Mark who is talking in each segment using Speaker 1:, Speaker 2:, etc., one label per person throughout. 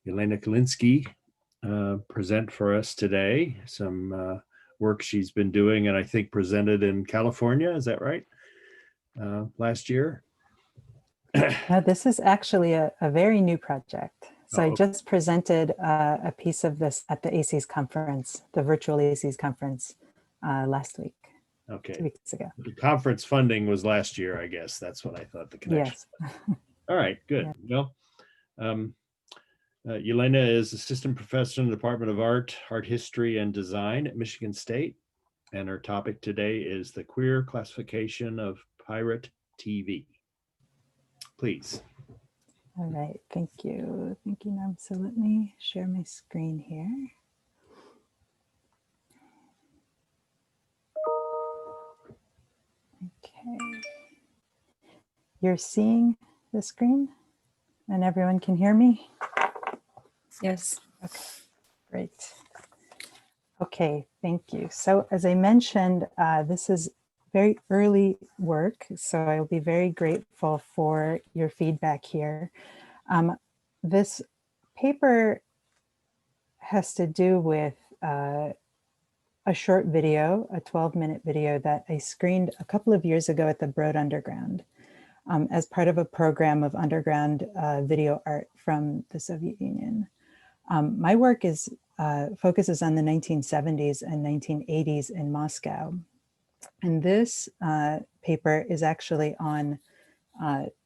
Speaker 1: Yelena Kalinsky present for us today some work she's been doing and I think presented in California. Is that right? Last year?
Speaker 2: No, this is actually a very new project. So I
Speaker 1: Oh,
Speaker 2: just presented a piece of this at the ACES conference, the virtual ACES conference last week,
Speaker 1: okay.
Speaker 2: 2 weeks ago.
Speaker 1: The conference funding was last year, I guess. That's what I thought the connection
Speaker 2: Yes.
Speaker 1: was. All right, good. Yeah. Well, Yelena is assistant professor in the Department of Art History, and Design at Michigan State. And our topic today is the queer classification of pirate TV. Please.
Speaker 2: All right, thank you. Thank you, Norm. So let me share my screen here. Okay. You're seeing the screen and everyone can hear me?
Speaker 3: Yes.
Speaker 2: Okay, great. Okay, thank you. So as I mentioned, this is very early work, so I'll be very grateful for your feedback here. This paper has to do with a short video, a 12-minute video that I screened a couple of years ago at the Broad Underground as part of a program of underground video art from the Soviet Union. My work focuses on the 1970s and 1980s in Moscow. And this paper is actually on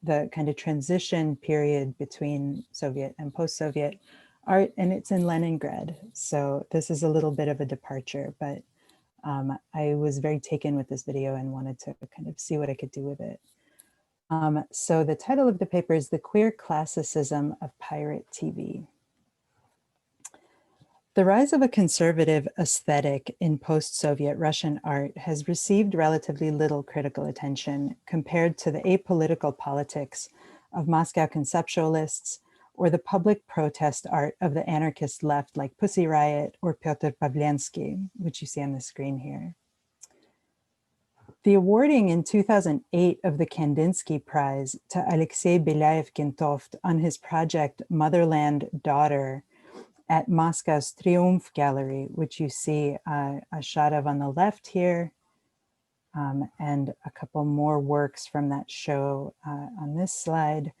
Speaker 2: the kind of transition period between Soviet and post-Soviet art, and it's in Leningrad. So this is a little bit of a departure, but I was very taken with this video and wanted to kind of see what I could do with it. So the title of the paper is The Queer Classicism of Pirate TV. The rise of a conservative aesthetic in post-Soviet Russian art has received relatively little critical attention compared to the apolitical politics of Moscow conceptualists or the public protest art of the anarchist left like Pussy Riot or Pyotr Pavlensky, which you see on the screen here. The awarding in 2008 of the Kandinsky Prize to Alexei Belyaev-Gentoft on his project Motherland Daughter at Moscow's Triumph Gallery, which you see a shot of on the left here, and a couple more works from that show on this slide,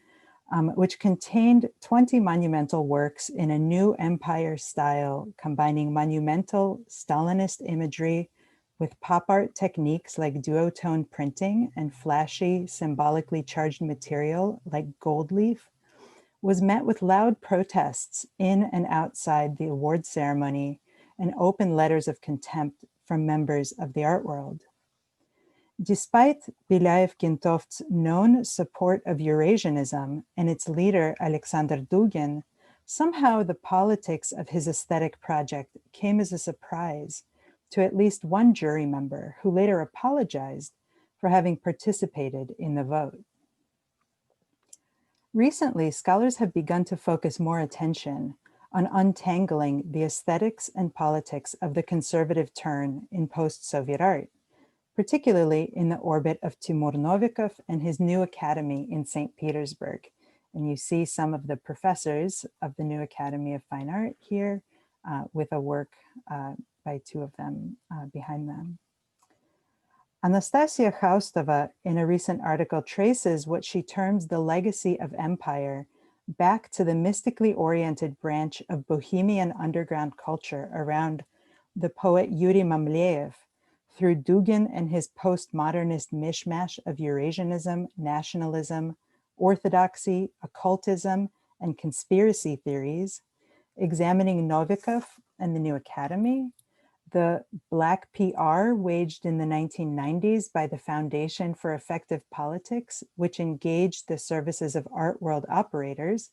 Speaker 2: which contained 20 monumental works in a new empire style, combining monumental Stalinist imagery with pop art techniques like duotone printing and flashy, symbolically charged material like gold leaf, was met with loud protests in and outside the award ceremony and open letters of contempt from members of the art world. Despite Belyaev-Gentoft's known support of Eurasianism and its leader, Alexander Dugin, somehow the politics of his aesthetic project came as a surprise to at least one jury member who later apologized for having participated in the vote. Recently, scholars have begun to focus more attention on untangling the aesthetics and politics of the conservative turn in post-Soviet art, particularly in the orbit of Timur Novikov and his new academy in St. Petersburg. And you see some of the professors of the new Academy of Fine Art here with a work by two of them behind them. Anastasia Khaustova, in a recent article, traces what she terms the legacy of empire back to the mystically oriented branch of bohemian underground culture around the poet Yuri Mamleev through Dugin and his postmodernist mishmash of Eurasianism, nationalism, orthodoxy, occultism, and conspiracy theories, examining Novikov and the new academy, the black PR waged in the 1990s by the Foundation for Effective Politics, which engaged the services of art world operators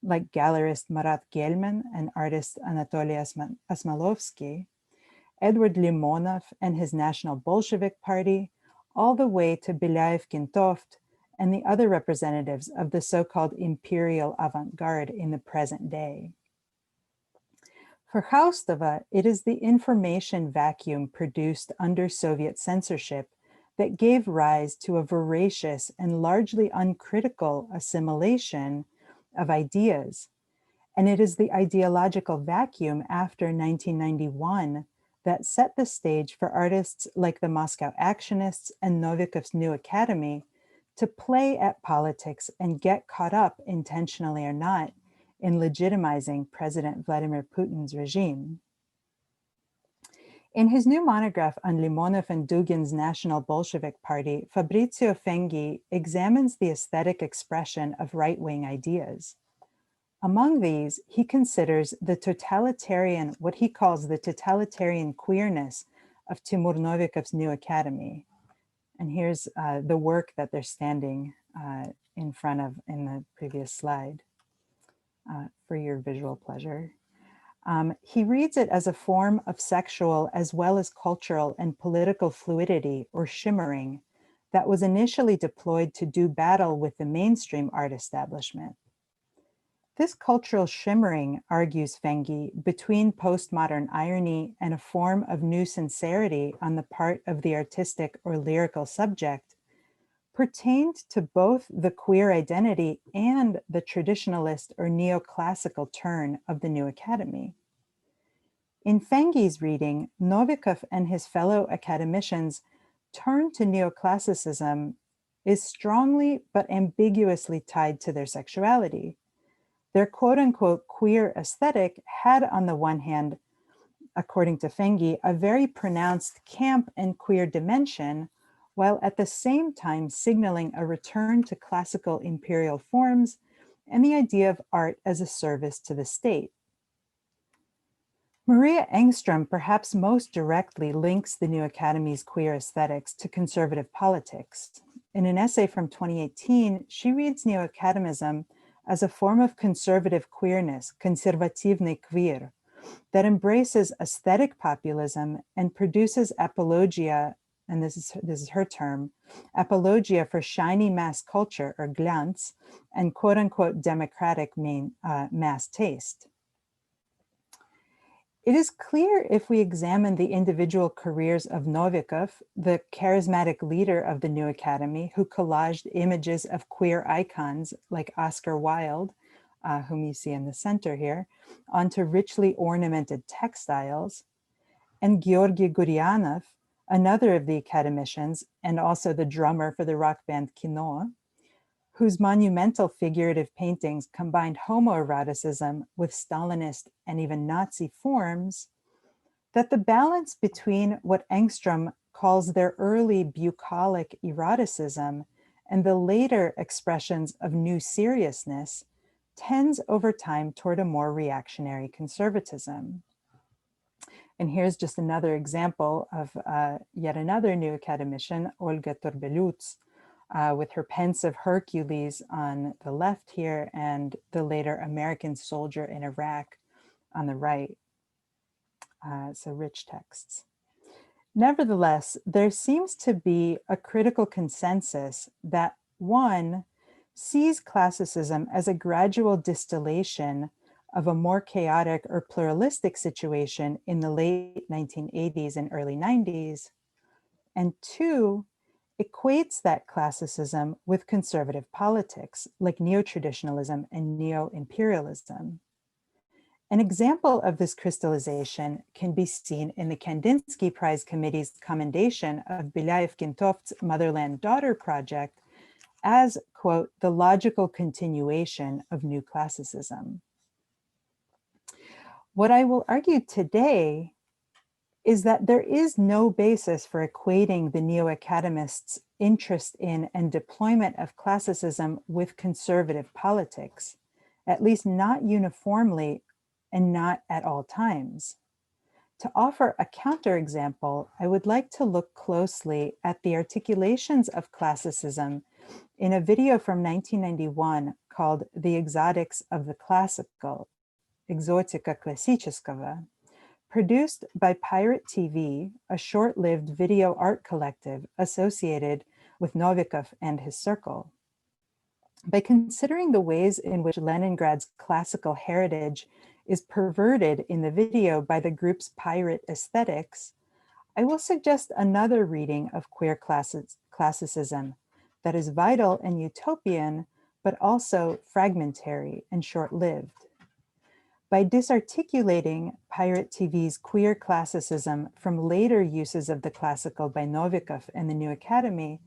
Speaker 2: like gallerist Marat Gelman and artist Anatoly Asmalovsky, Edward Limonov and his National Bolshevik Party, all the way to Belyaev-Gentoft and the other representatives of the so-called imperial avant-garde in the present day. For Khaustova, it is the information vacuum produced under Soviet censorship that gave rise to a voracious and largely uncritical assimilation of ideas, And it is the ideological vacuum after 1991 that set the stage for artists like the Moscow Actionists and Novikov's New Academy to play at politics and get caught up, intentionally or not, in legitimizing President Vladimir Putin's regime. In his new monograph on Limonov and Dugin's National Bolshevik Party, Fabrizio Fenghi examines the aesthetic expression of right-wing ideas. Among these, he considers the totalitarian, what he calls the totalitarian queerness of Timur Novikov's New Academy. And here's the work that they're standing in front of in the previous slide for your visual pleasure. He reads it as a form of sexual as well as cultural and political fluidity or shimmering that was initially deployed to do battle with the mainstream art establishment. This cultural shimmering, argues Fenghi, between postmodern irony and a form of new sincerity on the part of the artistic or lyrical subject, pertained to both the queer identity and the traditionalist or neoclassical turn of the New Academy. In Fenghi's reading, Novikov and his fellow academicians' turn to neoclassicism is strongly but ambiguously tied to their sexuality. Their quote-unquote queer aesthetic had, on the one hand, according to Fenghi, a very pronounced camp and queer dimension, while at the same time signaling a return to classical imperial forms and the idea of art as a service to the state. Maria Engström perhaps most directly links the New Academy's queer aesthetics to conservative politics. In an essay from 2018, she reads Neo-Academism as a form of conservative queerness, konservativny queer, that embraces aesthetic populism and produces apologia, and this is her term, apologia for shiny mass culture or glans and quote unquote democratic mass taste. It is clear if we examine the individual careers of Novikov, the charismatic leader of the New Academy, who collaged images of queer icons like Oscar Wilde, whom you see in the center here, onto richly ornamented textiles, and Georgy Gurianov, another of the academicians and also the drummer for the rock band Kino, whose monumental figurative paintings combined homoeroticism with Stalinist and even Nazi forms, that the balance between what Engström calls their early bucolic eroticism and the later expressions of new seriousness tends over time toward a more reactionary conservatism. And here's just another example of yet another new academician, Olga Torbeluts, with her pensive Hercules on the left here and the later American soldier in Iraq on the right. So rich texts. Nevertheless, there seems to be a critical consensus that one sees classicism as a gradual distillation of a more chaotic or pluralistic situation in the late 1980s and early 90s, and two, equates that classicism with conservative politics like neo-traditionalism and neo-imperialism. An example of this crystallization can be seen in the Kandinsky Prize Committee's commendation of Belayev-Gentov's Motherland Daughter project as, quote, the logical continuation of new classicism. What I will argue today is that there is no basis for equating the neo-academists' interest in and deployment of classicism with conservative politics, at least not uniformly and not at all times. To offer a counterexample, I would like to look closely at the articulations of classicism in a video from 1991 called The Exotics of the Classical, Exotika Klassического, produced by Pirate TV, a short-lived video art collective associated with Novikov and his circle. By considering the ways in which Leningrad's classical heritage is perverted in the video by the group's pirate aesthetics, I will suggest another reading of queer classicism that is vital and utopian, but also fragmentary and short-lived. by disarticulating Pirate TV's queer classicism from later uses of the classical by Novikov and the New Academy,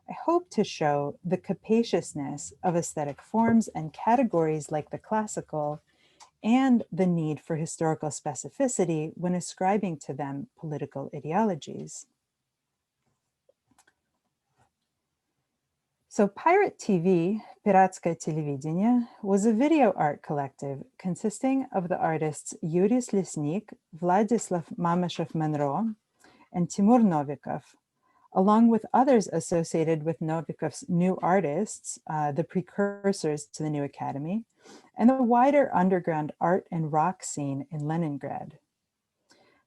Speaker 2: I hope to show the capaciousness of aesthetic forms and categories like the classical and the need for historical specificity when ascribing to them political ideologies. So Pirate TV, Piratskое телевидение, was a video art collective consisting of the artists Yuris Lesnik, Vladislav Mamyshev-Monro, and Timur Novikov, along with others associated with Novikov's New Artists, the precursors to the New Academy, and the wider underground art and rock scene in Leningrad.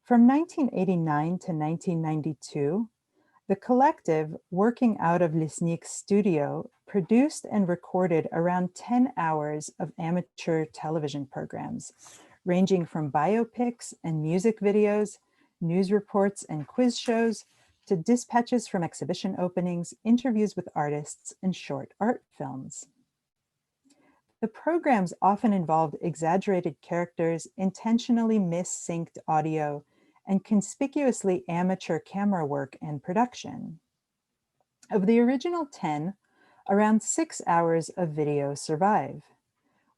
Speaker 2: From 1989 to 1992, the collective, working out of Lesnik's studio, produced and recorded around 10 hours of amateur television programs, ranging from biopics and music videos, news reports and quiz shows, to dispatches from exhibition openings, interviews with artists, and short art films. The programs often involved exaggerated characters, intentionally mis-synched audio, and conspicuously amateur camera work and production. Of the original 10, around 6 hours of video survive.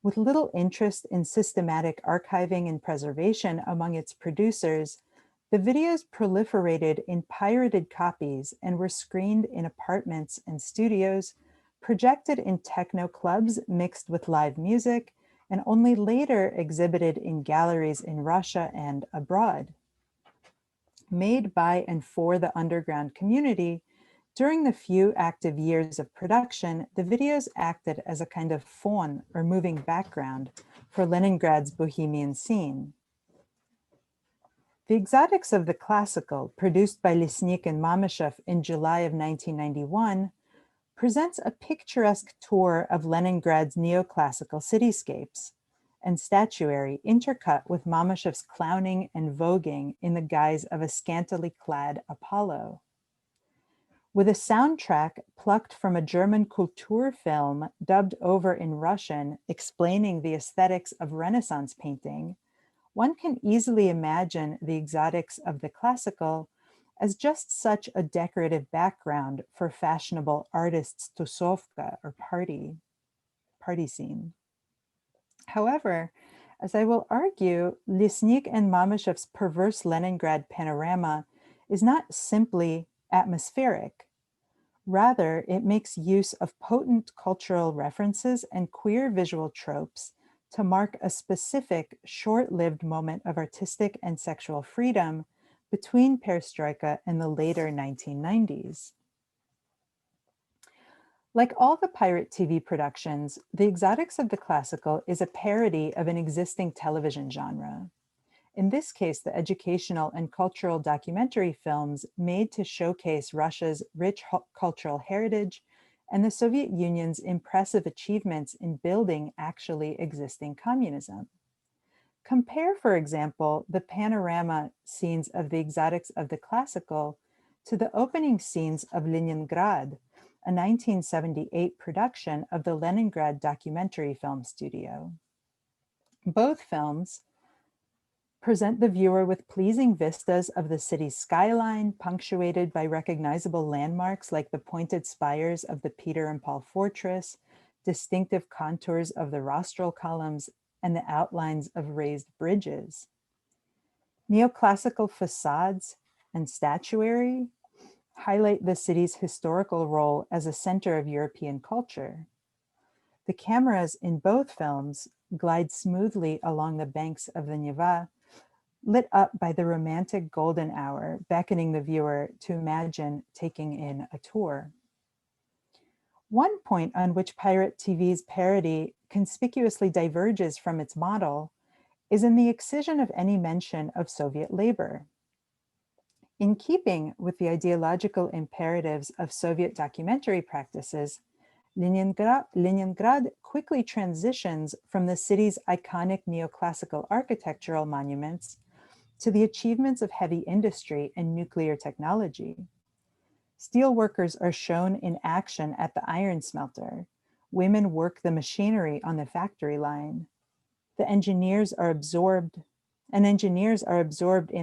Speaker 2: With little interest in systematic archiving and preservation among its producers, the videos proliferated in pirated copies and were screened in apartments and studios, projected in techno clubs mixed with live music, and only later exhibited in galleries in Russia and abroad. Made by and for the underground community, during the few active years of production, the videos acted as a kind of fon, or moving background, for Leningrad's bohemian scene. The Exotics of the Classical, produced by Lesnik and Mamyshev in July of 1991, presents a picturesque tour of Leningrad's neoclassical cityscapes and statuary intercut with Mamyshev's clowning and voguing in the guise of a scantily clad Apollo. With a soundtrack plucked from a German Kultur film dubbed over in Russian, explaining the aesthetics of Renaissance painting, one can easily imagine the Exotics of the Classical as just such a decorative background for fashionable artists' tusovka, or party scene. However, as I will argue, Lesnik and Mamyshev's perverse Leningrad panorama is not simply atmospheric. Rather, it makes use of potent cultural references and queer visual tropes to mark a specific short-lived moment of artistic and sexual freedom between perestroika and the later 1990s. Like all the Pirate TV productions, The Exotics of the Classical is a parody of an existing television genre. In this case, the educational and cultural documentary films made to showcase Russia's rich cultural heritage and the Soviet Union's impressive achievements in building actually existing communism. Compare, for example, the panorama scenes of The Exotics of the Classical to the opening scenes of Leningrad, a 1978 production of the Leningrad Documentary Film Studio. Both films present the viewer with pleasing vistas of the city's skyline, punctuated by recognizable landmarks like the pointed spires of the Peter and Paul Fortress, distinctive contours of the rostral columns, and the outlines of raised bridges. Neoclassical facades and statuary highlight the city's historical role as a center of European culture. The cameras in both films glide smoothly along the banks of the Neva, lit up by the romantic golden hour, beckoning the viewer to imagine taking in a tour. One point on which Pirate TV's parody conspicuously diverges from its model is in the excision of any mention of Soviet labor. In keeping with the ideological imperatives of Soviet documentary practices, Leningrad quickly transitions from the city's iconic neoclassical architectural monuments to the achievements of heavy industry and nuclear technology. Steel workers are shown in action at the iron smelter. Women work the machinery on the factory line. engineers are absorbed in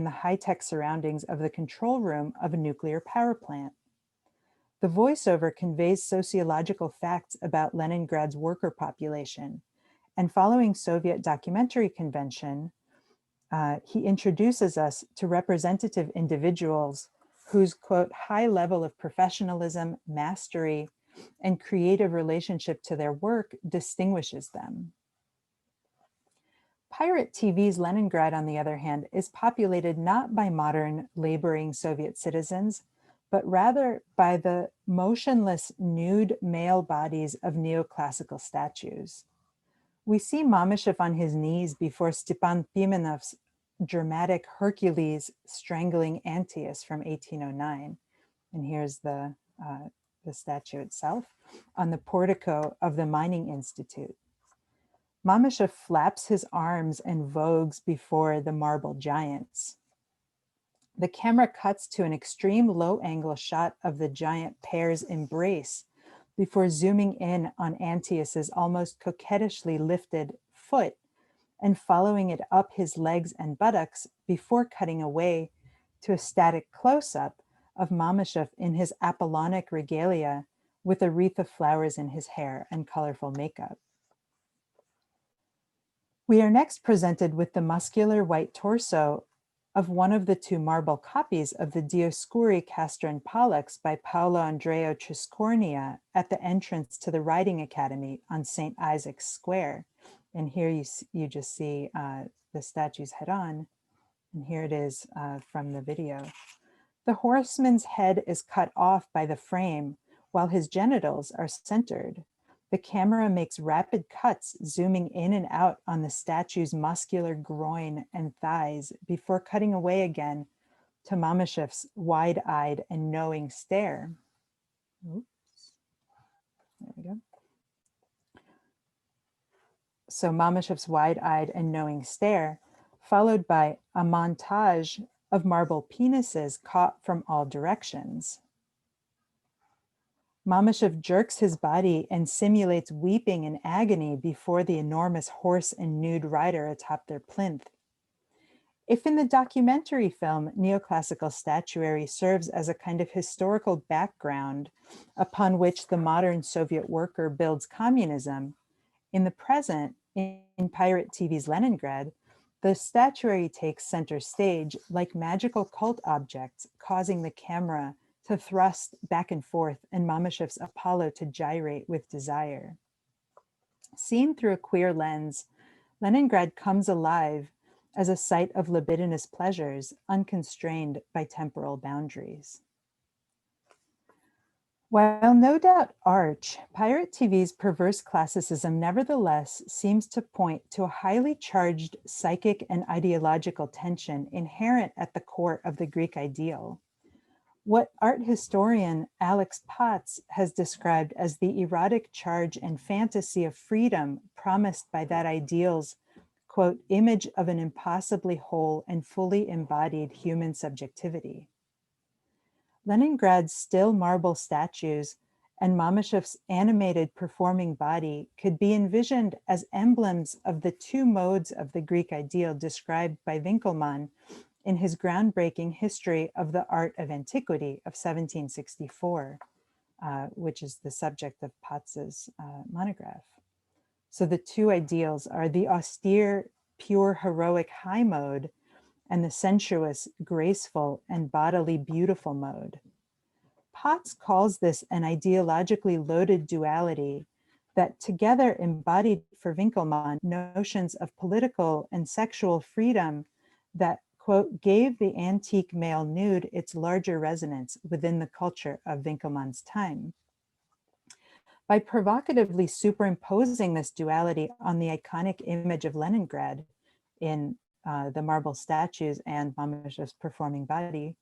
Speaker 2: the high-tech surroundings of the control room of a nuclear power plant. The voiceover conveys sociological facts about Leningrad's worker population, and following Soviet documentary convention, he introduces us to representative individuals whose, quote, high level of professionalism, mastery, and creative relationship to their work distinguishes them. Pirate TV's Leningrad, on the other hand, is populated not by modern laboring Soviet citizens, but rather by the motionless nude male bodies of neoclassical statues. We see Mamyshev on his knees before Stepan Pimenov's dramatic Hercules strangling Antaeus from 1809. And here's the statue itself on the portico of the Mining Institute. Mamyshev flaps his arms and vogues before the marble giants. The camera cuts to an extreme low-angle shot of the giant pair's embrace before zooming in on Antaeus's almost coquettishly lifted foot and following it up his legs and buttocks before cutting away to a static close-up of Mamyshev in his Apollonic regalia with a wreath of flowers in his hair and colorful makeup. We are next presented with the muscular white torso of one of the two marble copies of the Dioscuri Castor and Pollux by Paolo Andrea Triscornia at the entrance to the Riding Academy on St. Isaac's Square. And here you just see the statue's head on, and here it is from the video. The horseman's head is cut off by the frame while his genitals are centered. The camera makes rapid cuts, zooming in and out on the statue's muscular groin and thighs before cutting away again to Mamyshev's wide-eyed and knowing stare. Oops. There we go. So Mamyshev's wide-eyed and knowing stare, followed by a montage of marble penises caught from all directions. Mamyshev jerks his body and simulates weeping in agony before the enormous horse and nude rider atop their plinth. If in the documentary film, neoclassical statuary serves as a kind of historical background upon which the modern Soviet worker builds communism, in the present, in Pirate TV's Leningrad, the statuary takes center stage like magical cult objects, causing the camera to thrust back and forth and Mamyshev's Apollo to gyrate with desire. Seen through a queer lens, Leningrad comes alive as a site of libidinous pleasures, unconstrained by temporal boundaries. While no doubt arch, Pirate TV's perverse classicism nevertheless seems to point to a highly charged psychic and ideological tension inherent at the core of the Greek ideal. What art historian Alex Potts has described as the erotic charge and fantasy of freedom promised by that ideal's, quote, image of an impossibly whole and fully embodied human subjectivity. Leningrad's still marble statues and Mamyshev's animated performing body could be envisioned as emblems of the two modes of the Greek ideal described by Winckelmann in his groundbreaking History of the Art of Antiquity of 1764, which is the subject of Potts's monograph. So the two ideals are the austere, pure, heroic high mode and the sensuous, graceful, and bodily beautiful mode. Potts calls this an ideologically loaded duality that together embodied for Winckelmann notions of political and sexual freedom that, quote, gave the antique male nude its larger resonance within the culture of Winckelmann's time. By provocatively superimposing this duality on the iconic image of Leningrad in the marble statues and Mamyshev's performing body,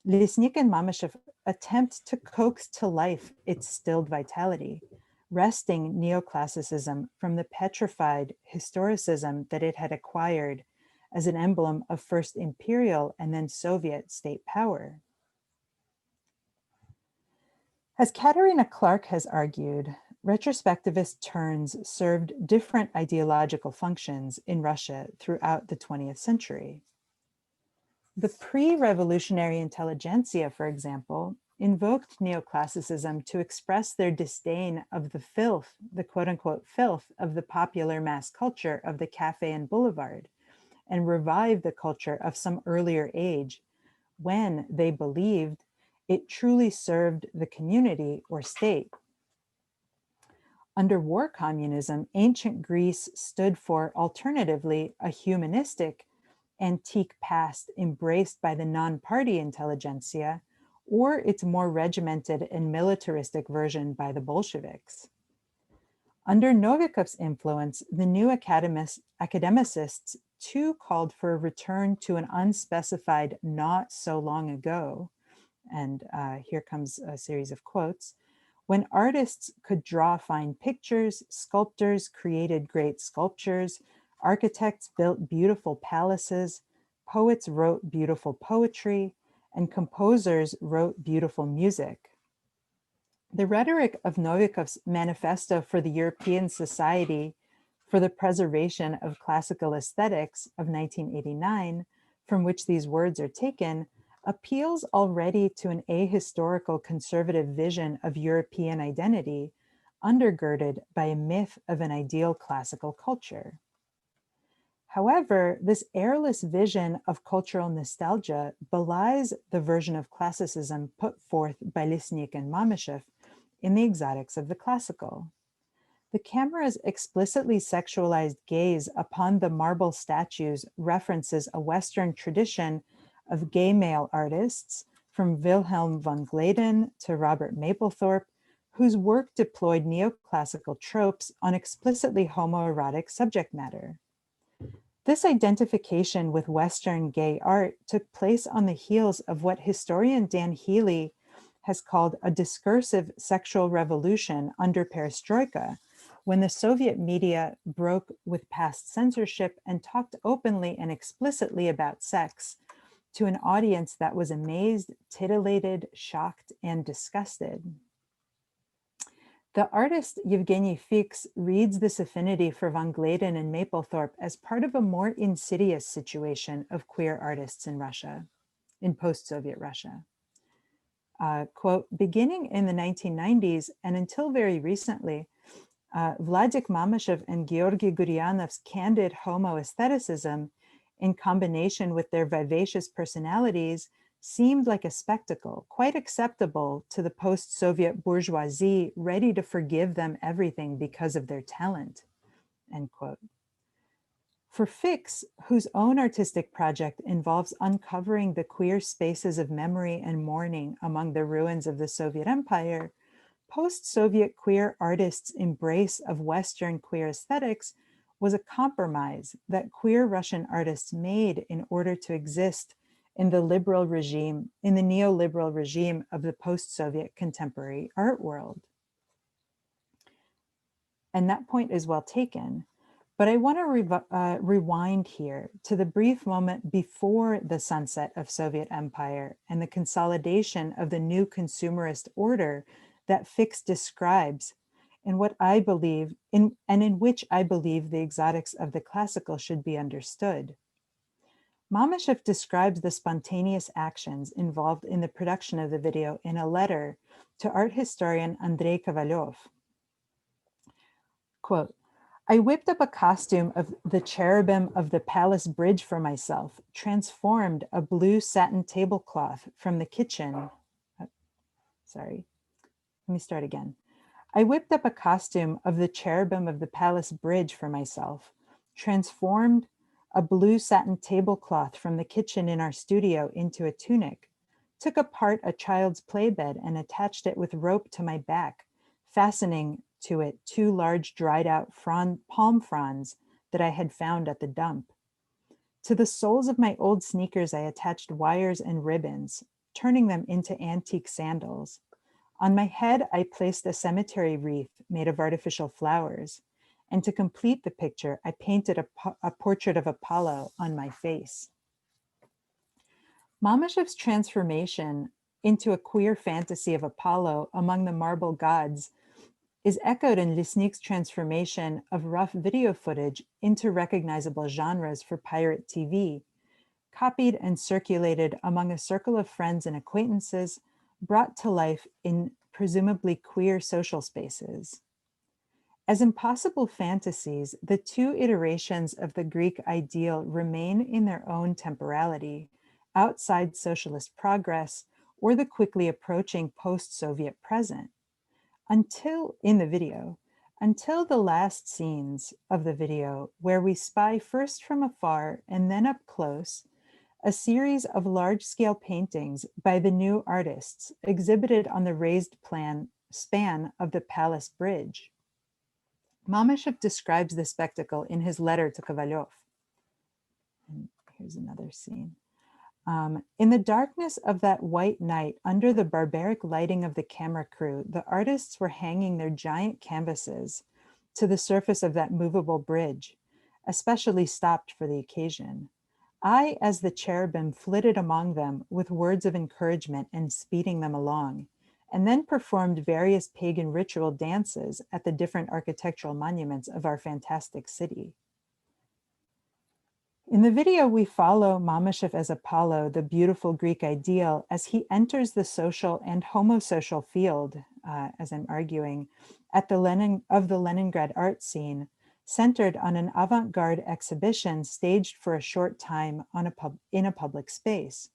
Speaker 2: Lisnik and Mamyshev attempt to coax to life its stilled vitality, wresting neoclassicism from the petrified historicism that it had acquired as an emblem of first imperial and then Soviet state power. As Katerina Clark has argued, retrospectivist turns served different ideological functions in Russia throughout the 20th century. The pre-revolutionary intelligentsia, for example, invoked neoclassicism to express their disdain of the filth, the quote-unquote filth of the popular mass culture of the cafe and boulevard, and revive the culture of some earlier age when they believed it truly served the community or state. Under war communism, ancient Greece stood for, alternatively, a humanistic, antique past embraced by the non-party intelligentsia, or its more regimented and militaristic version by the Bolsheviks. Under Novikov's influence, the new academicists too called for a return to an unspecified not so long ago. And here comes a series of quotes. When artists could draw fine pictures, sculptors created great sculptures, architects built beautiful palaces, poets wrote beautiful poetry, and composers wrote beautiful music. The rhetoric of Novikov's Manifesto for the European Society for the Preservation of Classical Aesthetics of 1989, from which these words are taken, appeals already to an ahistorical conservative vision of European identity, undergirded by a myth of an ideal classical culture. However, this airless vision of cultural nostalgia belies the version of classicism put forth by Lisnik and Mamyshev in the Exotics of the Classical. The camera's explicitly sexualized gaze upon the marble statues references a Western tradition of gay male artists, from Wilhelm von Gladen to Robert Mapplethorpe, whose work deployed neoclassical tropes on explicitly homoerotic subject matter. This identification with Western gay art took place on the heels of what historian Dan Healy has called a discursive sexual revolution under perestroika, when the Soviet media broke with past censorship and talked openly and explicitly about sex to an audience that was amazed, titillated, shocked, and disgusted. The artist Yevgeny Fix reads this affinity for von Gladen and Mapplethorpe as part of a more insidious situation of queer artists in Russia, in post-Soviet Russia. Quote, beginning in the 1990s and until very recently, Vladik Mamyshev and Georgy Guryanov's candid homoaestheticism, in combination with their vivacious personalities, seemed like a spectacle, quite acceptable to the post-Soviet bourgeoisie, ready to forgive them everything because of their talent, end quote. For Fix, whose own artistic project involves uncovering the queer spaces of memory and mourning among the ruins of the Soviet Empire, post-Soviet queer artists' embrace of Western queer aesthetics was a compromise that queer Russian artists made in order to exist in the liberal regime, in the neoliberal regime of the post-Soviet contemporary art world. And that point is well taken. But I want to rewind here to the brief moment before the sunset of Soviet empire and the consolidation of the new consumerist order that Fix describes in what I believe, in which I believe the exotics of the classical should be understood. Mamyshev describes the spontaneous actions involved in the production of the video in a letter to art historian Andrei Kovalyov. Quote, I whipped up a costume of the cherubim of the palace bridge for myself, transformed a blue satin tablecloth from the kitchen. Sorry, let me start again. I whipped up a costume of the cherubim of the palace bridge for myself, transformed a blue satin tablecloth from the kitchen in our studio into a tunic, took apart a child's playbed and attached it with rope to my back, fastening to it 2 large dried out palm fronds that I had found at the dump. To the soles of my old sneakers, I attached wires and ribbons, turning them into antique sandals. On my head, I placed a cemetery wreath made of artificial flowers. And to complete the picture, I painted a portrait of Apollo on my face. Mamyshev's transformation into a queer fantasy of Apollo among the marble gods is echoed in Lisnik's transformation of rough video footage into recognizable genres for pirate TV, copied and circulated among a circle of friends and acquaintances, brought to life in presumably queer social spaces. As impossible fantasies, the two iterations of the Greek ideal remain in their own temporality, outside socialist progress or the quickly approaching post-Soviet present. Until the last scenes of the video, where we spy first from afar and then up close, a series of large-scale paintings by the new artists exhibited on the raised span of the Palace Bridge. Mamyshev describes the spectacle in his letter to Kovalyov. And here's another scene. In the darkness of that white night, under the barbaric lighting of the camera crew, the artists were hanging their giant canvases to the surface of that movable bridge, especially stopped for the occasion. I, as the cherubim, flitted among them with words of encouragement and speeding them along, and then performed various pagan ritual dances at the different architectural monuments of our fantastic city. In the video, we follow Mamyshev as Apollo, the beautiful Greek ideal, as he enters the social and homosocial field, as I'm arguing, of the Leningrad art scene, centered on an avant-garde exhibition staged for a short time in a public space.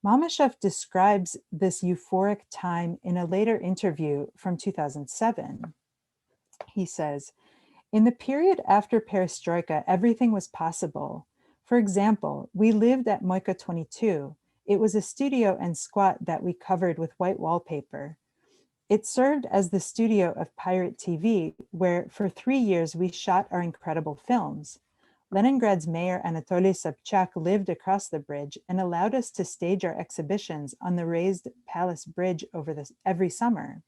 Speaker 2: Mamyshev describes this euphoric time in a later interview from 2007. He says, "In the period after perestroika, everything was possible. For example, we lived at Moika 22. It was a studio and squat that we covered with white wallpaper. It served as the studio of pirate TV, where for 3 years we shot our incredible films. Leningrad's mayor Anatoly Sobchak lived across the bridge and allowed us to stage our exhibitions on the raised Palace Bridge every summer.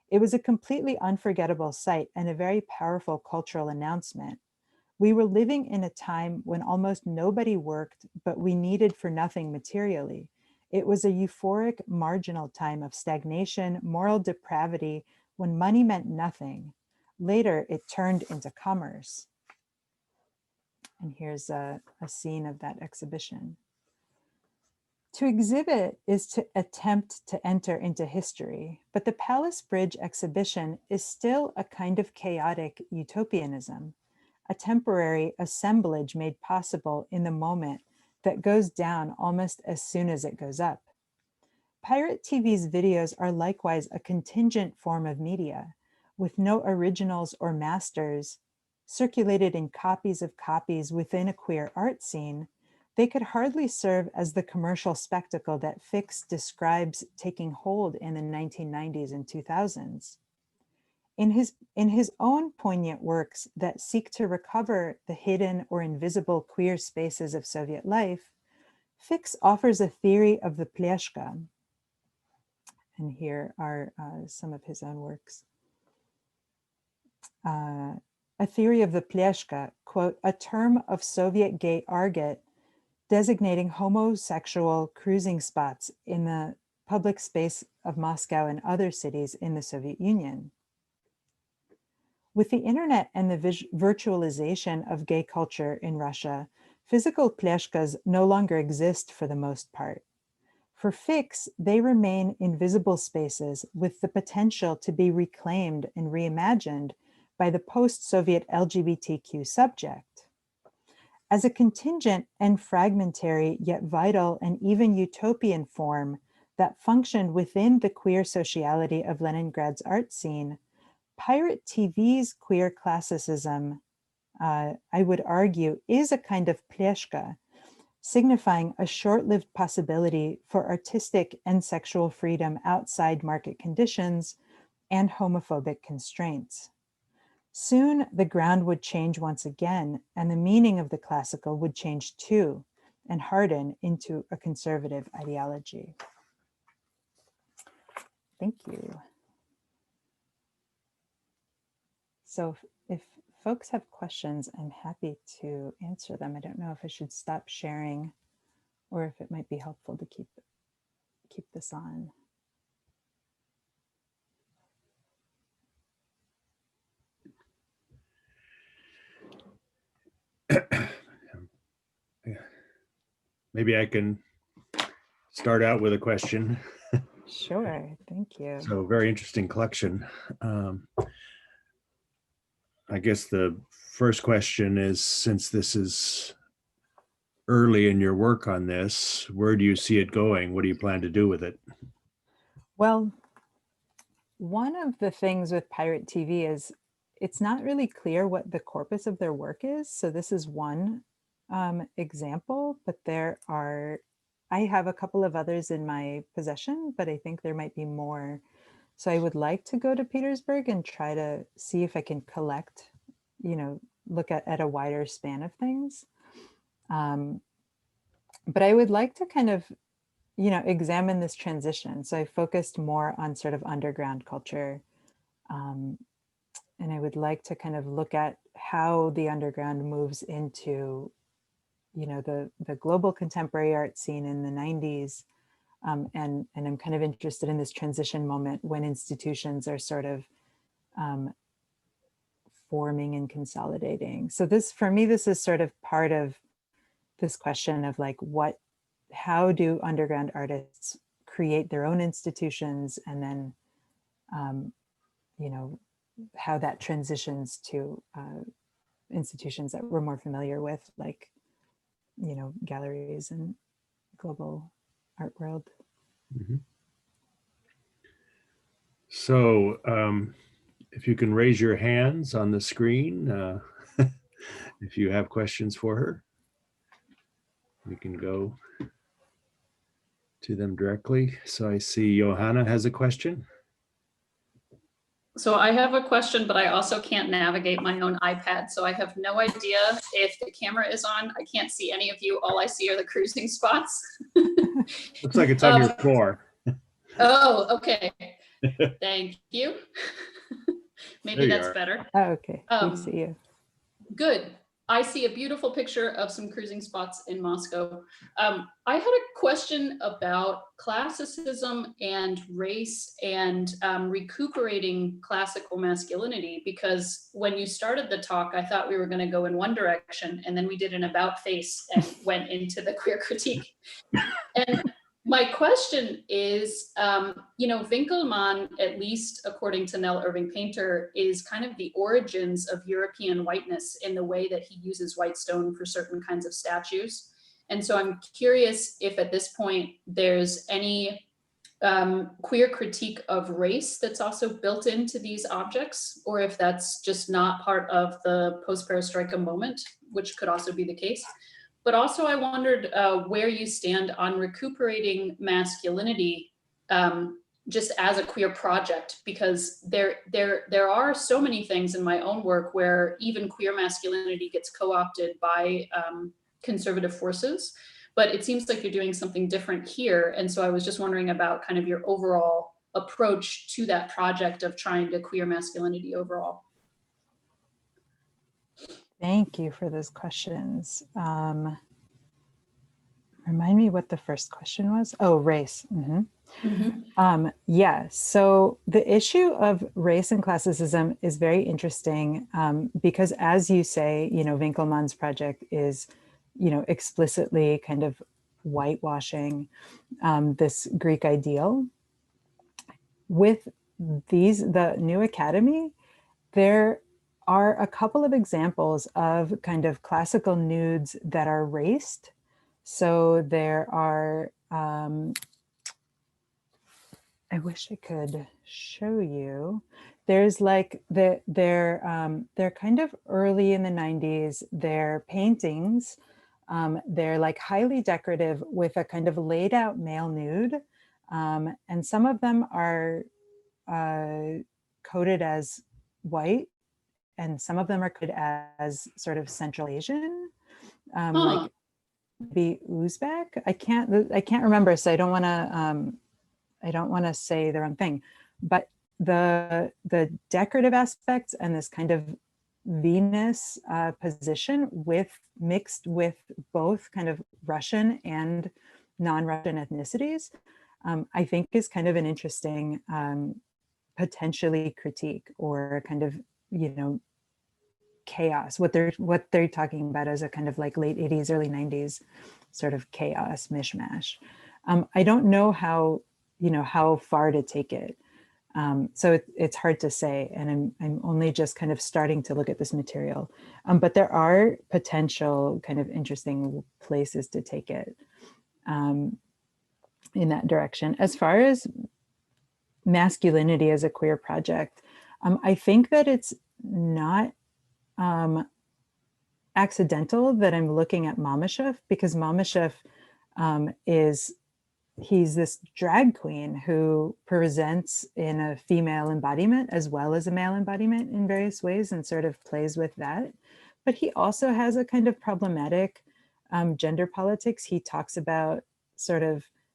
Speaker 2: It was a completely unforgettable sight and a very powerful cultural announcement. We were living in a time when almost nobody worked, but we needed for nothing materially. It was a euphoric, marginal time of stagnation, moral depravity, when money meant nothing. Later, it turned into commerce." And here's a scene of that exhibition. To exhibit is to attempt to enter into history, but the Palace Bridge exhibition is still a kind of chaotic utopianism, a temporary assemblage made possible in the moment that goes down almost as soon as it goes up. Pirate TV's videos are likewise a contingent form of media, with no originals or masters, circulated in copies of copies within a queer art scene. They could hardly serve as the commercial spectacle that Fix describes taking hold in the 1990s and 2000s. In his own poignant works that seek to recover the hidden or invisible queer spaces of Soviet life, Fix offers a theory of the pleshka. And here are some of his own works. A theory of the pleshka, quote, a term of Soviet gay argot designating homosexual cruising spots in the public space of Moscow and other cities in the Soviet Union. With the internet and the virtualization of gay culture in Russia, physical pleshkas no longer exist for the most part. For Fix, they remain invisible spaces with the potential to be reclaimed and reimagined by the post-Soviet LGBTQ subject. As a contingent and fragmentary, yet vital and even utopian form that functioned within the queer sociality of Leningrad's art scene, Pirate TV's queer classicism, I would argue, is a kind of pleshka, signifying a short-lived possibility for artistic and sexual freedom outside market conditions and homophobic constraints. Soon, the ground would change once again, and the meaning of the classical would change too, and harden into a conservative ideology. Thank you. So if folks have questions, I'm happy to answer them. I don't know if I should stop sharing or if it might be helpful to keep this on.
Speaker 1: Maybe I can start out with a question.
Speaker 2: Sure, thank you.
Speaker 1: So very interesting collection. I guess the first question is, since this is early in your work on this, where do you see it going? What do you plan to do with it?
Speaker 2: Well, one of the things with Pirate TV is it's not really clear what the corpus of their work is. So this is one example, but I have a couple of others in my possession, but I think there might be more. So I would like to go to Petersburg and try to see if I can collect, look at a wider span of things. But I would like to kind of, examine this transition. So I focused more on sort of underground culture. And I would like to kind of look at how the underground moves into, the global contemporary art scene in the 90s. And I'm kind of interested in this transition moment when institutions are sort of forming and consolidating. So for me, this is sort of part of this question of like, how do underground artists create their own institutions, and then, how that transitions to institutions that we're more familiar with, like, galleries and global art world.
Speaker 1: Mm-hmm. So if you can raise your hands on the screen, if you have questions for her, we can go to them directly. So I see Johanna has a question.
Speaker 4: So I have a question, but I also can't navigate my own iPad. So I have no idea if the camera is on. I can't see any of you. All I see are the cruising spots.
Speaker 1: Looks like it's on your floor.
Speaker 4: Oh, okay. Thank you. Maybe that's better.
Speaker 2: Oh, okay. We see you.
Speaker 4: Good. I see a beautiful picture of some cruising spots in Moscow. I had a question about classicism and race and recuperating classical masculinity, because when you started the talk, I thought we were going to go in one direction, and then we did an about face and went into the queer critique. And my question is, Winkelmann, at least according to Nell Irving Painter, is kind of the origins of European whiteness in the way that he uses white stone for certain kinds of statues. And so I'm curious if at this point there's any queer critique of race that's also built into these objects, or if that's just not part of the post-perestroika moment, which could also be the case. But also I wondered where you stand on recuperating masculinity just as a queer project, because there are so many things in my own work where even queer masculinity gets co-opted by conservative forces, but it seems like you're doing something different here. And so I was just wondering about kind of your overall approach to that project of trying to queer masculinity overall.
Speaker 2: Thank you for those questions. Remind me what the first question was. Oh, race. Mm-hmm. Mm-hmm. Yeah, so the issue of race and classicism is very interesting because, as you say, Winkelmann's project is, explicitly kind of whitewashing this Greek ideal. With the New Academy, there are a couple of examples of kind of classical nudes that are raced. So there are, I wish I could show you. There's like, they're kind of early in the 90s, they're paintings. They're like highly decorative with a kind of laid out male nude. And some of them are coded as white, and some of them are coded as sort of Central Asian, like maybe Uzbek. I can't remember, so I don't want to say the wrong thing. But the decorative aspects and this kind of Venus position mixed with both kind of Russian and non-Russian ethnicities, I think is kind of an interesting potentially critique, or kind of, chaos, what they're talking about as a kind of like late 80s, early 90s sort of chaos mishmash. I don't know how far to take it. So it's hard to say, and I'm only just kind of starting to look at this material. But there are potential kind of interesting places to take it in that direction. As far as masculinity as a queer project, I think that it's not accidental that I'm looking at Mamashef, because Mamashef he's this drag queen who presents in a female embodiment as well as a male embodiment in various ways and sort of plays with that. But he also has a kind of problematic gender politics. He talks about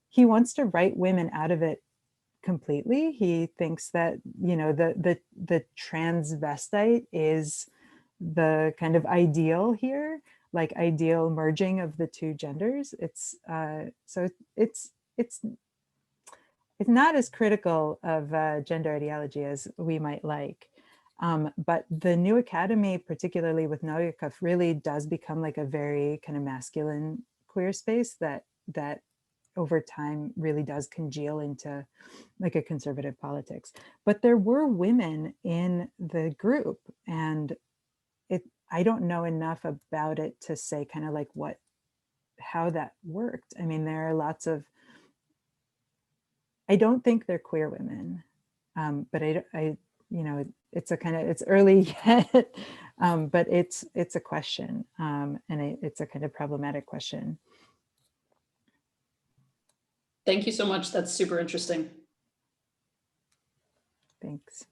Speaker 2: he wants to write women out of it completely. He thinks that, the transvestite is the kind of ideal here, like ideal merging of the two genders. It's not as critical of gender ideology as we might like. But the new academy, particularly with Novikov, really does become like a very kind of masculine queer space that over time really does congeal into like a conservative politics. But there were women in the group, and I don't know enough about it to say kind of like how that worked. I mean, there are lots of, I don't think they're queer women, but it's early yet, but it's a question, and it's a kind of problematic question.
Speaker 4: Thank you so much. That's super interesting.
Speaker 2: Thanks.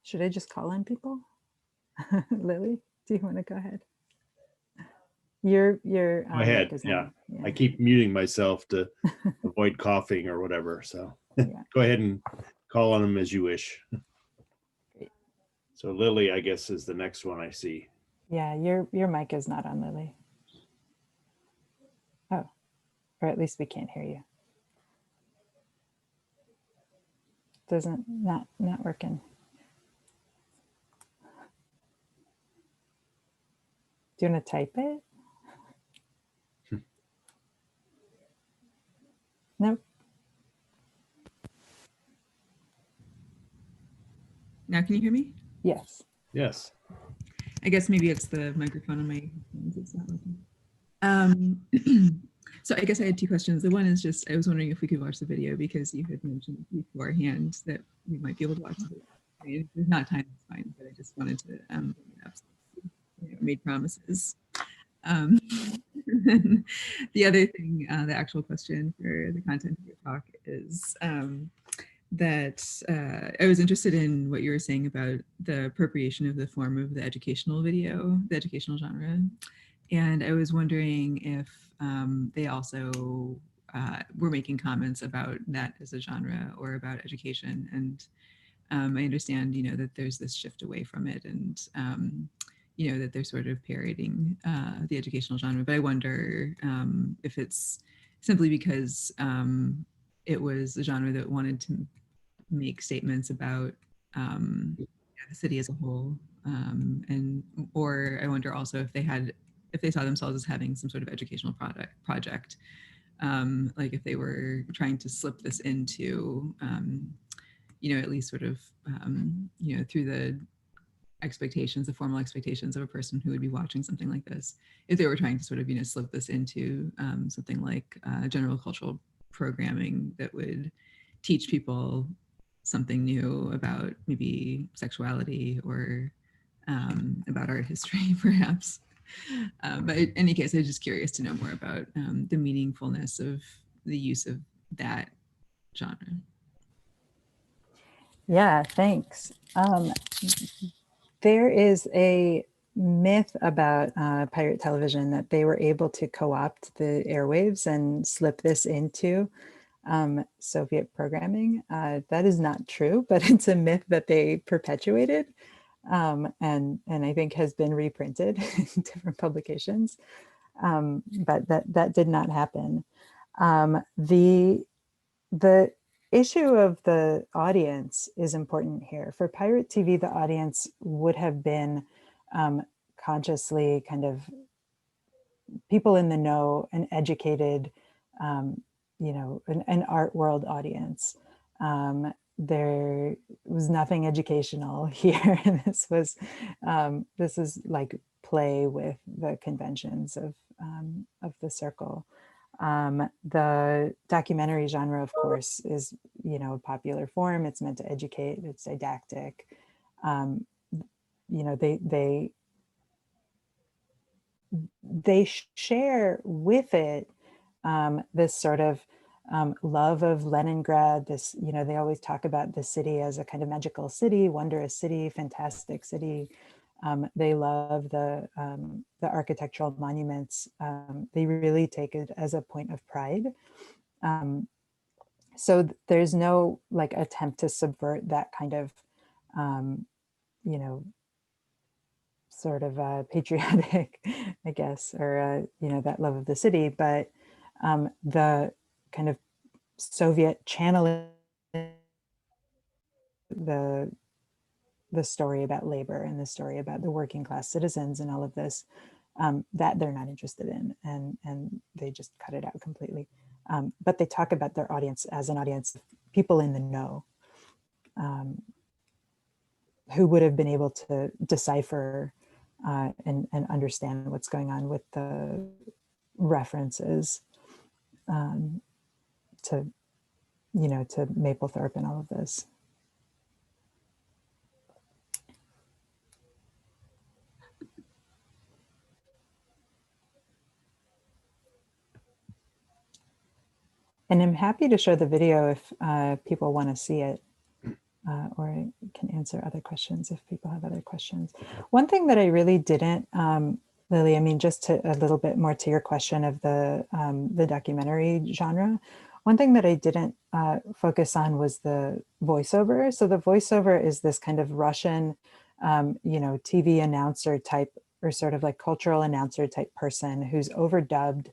Speaker 2: Should I just call on people? Lily, do you want to go ahead? Your
Speaker 1: Go ahead. Yeah. I keep muting myself to avoid coughing or whatever. So go ahead and call on them as you wish.
Speaker 2: Great.
Speaker 1: So Lily, I guess, is the next one I see.
Speaker 2: Yeah, your mic is not on, Lily. Oh, or at least we can't hear you. Not working. Do you want to type it? Nope.
Speaker 3: Now can you hear me?
Speaker 2: Yes.
Speaker 1: Yes.
Speaker 3: I guess maybe it's the microphone on my headphones. It's not working. So I guess I had two questions. The one is just, I was wondering if we could watch the video because you had mentioned beforehand that we might be able to watch the video. I mean, if there's not time, it's fine, but I just wanted to bring it up. Made promises. Then the other thing, the actual question for the content of your talk is that I was interested in what you were saying about the appropriation of the form of the educational video, the educational genre. And I was wondering if they also were making comments about that as a genre or about education. And I understand, that there's this shift away from it and, that they're sort of parodying the educational genre. But I wonder if it's simply because it was a genre that wanted to make statements about the city as a whole. Or I wonder also if they saw themselves as having some sort of educational project, like if they were trying to slip this into, at least sort of, through the formal expectations of a person who would be watching something like this, if they were trying to sort of, slip this into something like general cultural programming that would teach people something new about maybe sexuality or about art history, perhaps. But in any case, I'm just curious to know more about the meaningfulness of the use of that genre.
Speaker 2: Yeah, thanks. There is a myth about pirate television that they were able to co-opt the airwaves and slip this into Soviet programming. That is not true, but it's a myth that they perpetuated. And I think has been reprinted in different publications. but that did not happen. The issue of the audience is important here. For pirate TV, the audience would have been consciously kind of people in the know, an educated, an art world audience. There was nothing educational here. This is like play with the conventions of the circle. The documentary genre, of course, is, a popular form. It's meant to educate, it's didactic. They share with it this sort of love of Leningrad. This, they always talk about the city as a kind of magical city, wondrous city, fantastic city. They love the architectural monuments. They really take it as a point of pride. So there's no like attempt to subvert that kind of, sort of patriotic, I guess, or, that love of the city, but the kind of Soviet channeling the story about labor and the story about the working class citizens and all of this, that they're not interested in, and they just cut it out completely. But they talk about their audience as an audience of people in the know, who would have been able to decipher and understand what's going on with the references to, to Mapplethorpe and all of this. And I'm happy to show the video if people want to see it, or I can answer other questions if people have other questions. One thing that I really didn't, Lily, I mean, just to a little bit more to your question of the documentary genre, one thing that I didn't focus on was the voiceover. So the voiceover is this kind of Russian, TV announcer type, or sort of like cultural announcer type person who's overdubbed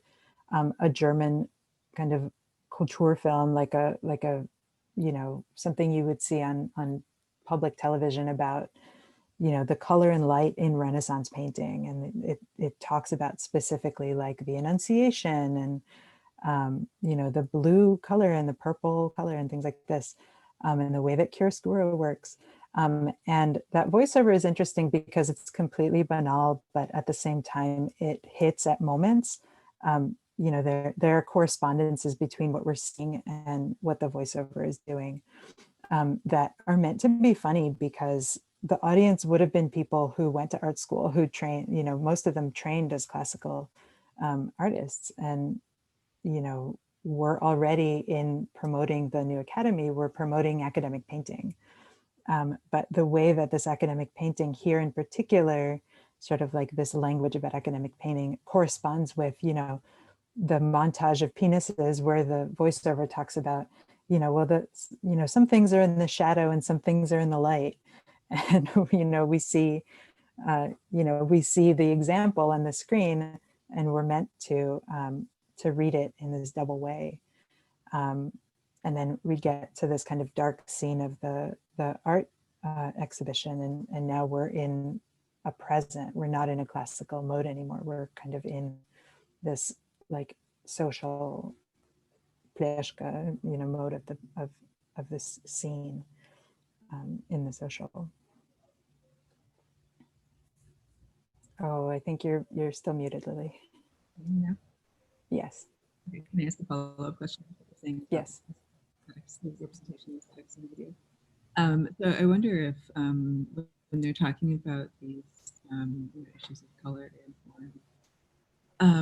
Speaker 2: a German kind of culture film, like a something you would see on public television about, the color and light in Renaissance painting. And it talks about specifically like the Annunciation and, the blue color and the purple color and things like this, and the way that chiaroscuro works. And that voiceover is interesting because it's completely banal, but at the same time, it hits at moments. There are correspondences between what we're seeing and what the voiceover is doing, that are meant to be funny, because the audience would have been people who went to art school, who trained, most of them trained as classical artists, and, we're already in promoting the new academy, we're promoting academic painting. But the way that this academic painting here in particular, sort of like this language about academic painting, corresponds with, the montage of penises where the voiceover talks about, some things are in the shadow and some things are in the light. And, we see, we see the example on the screen, and we're meant to read it in this double way. And then we get to this kind of dark scene of the art exhibition, and now we're in a present. We're not in a classical mode anymore. We're kind of in this like social pleshka, mode of this scene in the social. Oh, I think you're still muted, Lily.
Speaker 3: Yeah.
Speaker 2: Yes.
Speaker 3: Okay. Can I ask a follow-up question?
Speaker 2: Yes.
Speaker 3: Representation of aesthetics in the video. So I wonder if when they're talking about these issues of color and form,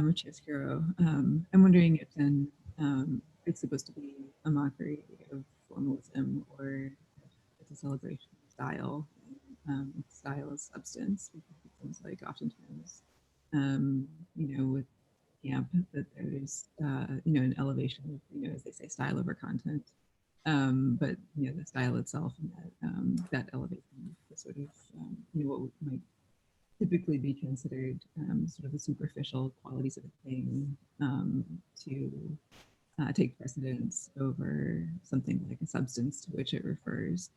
Speaker 3: or chiaroscuro, I'm wondering if then it's supposed to be a mockery of formalism, or it's a celebration of style, style as substance. Because it seems like oftentimes, with camp, that there's, an elevation of, as they say, style over content. But the style itself, and that elevation, the sort of what might typically be considered sort of the superficial qualities of a thing to take precedence over something like a substance to which it refers,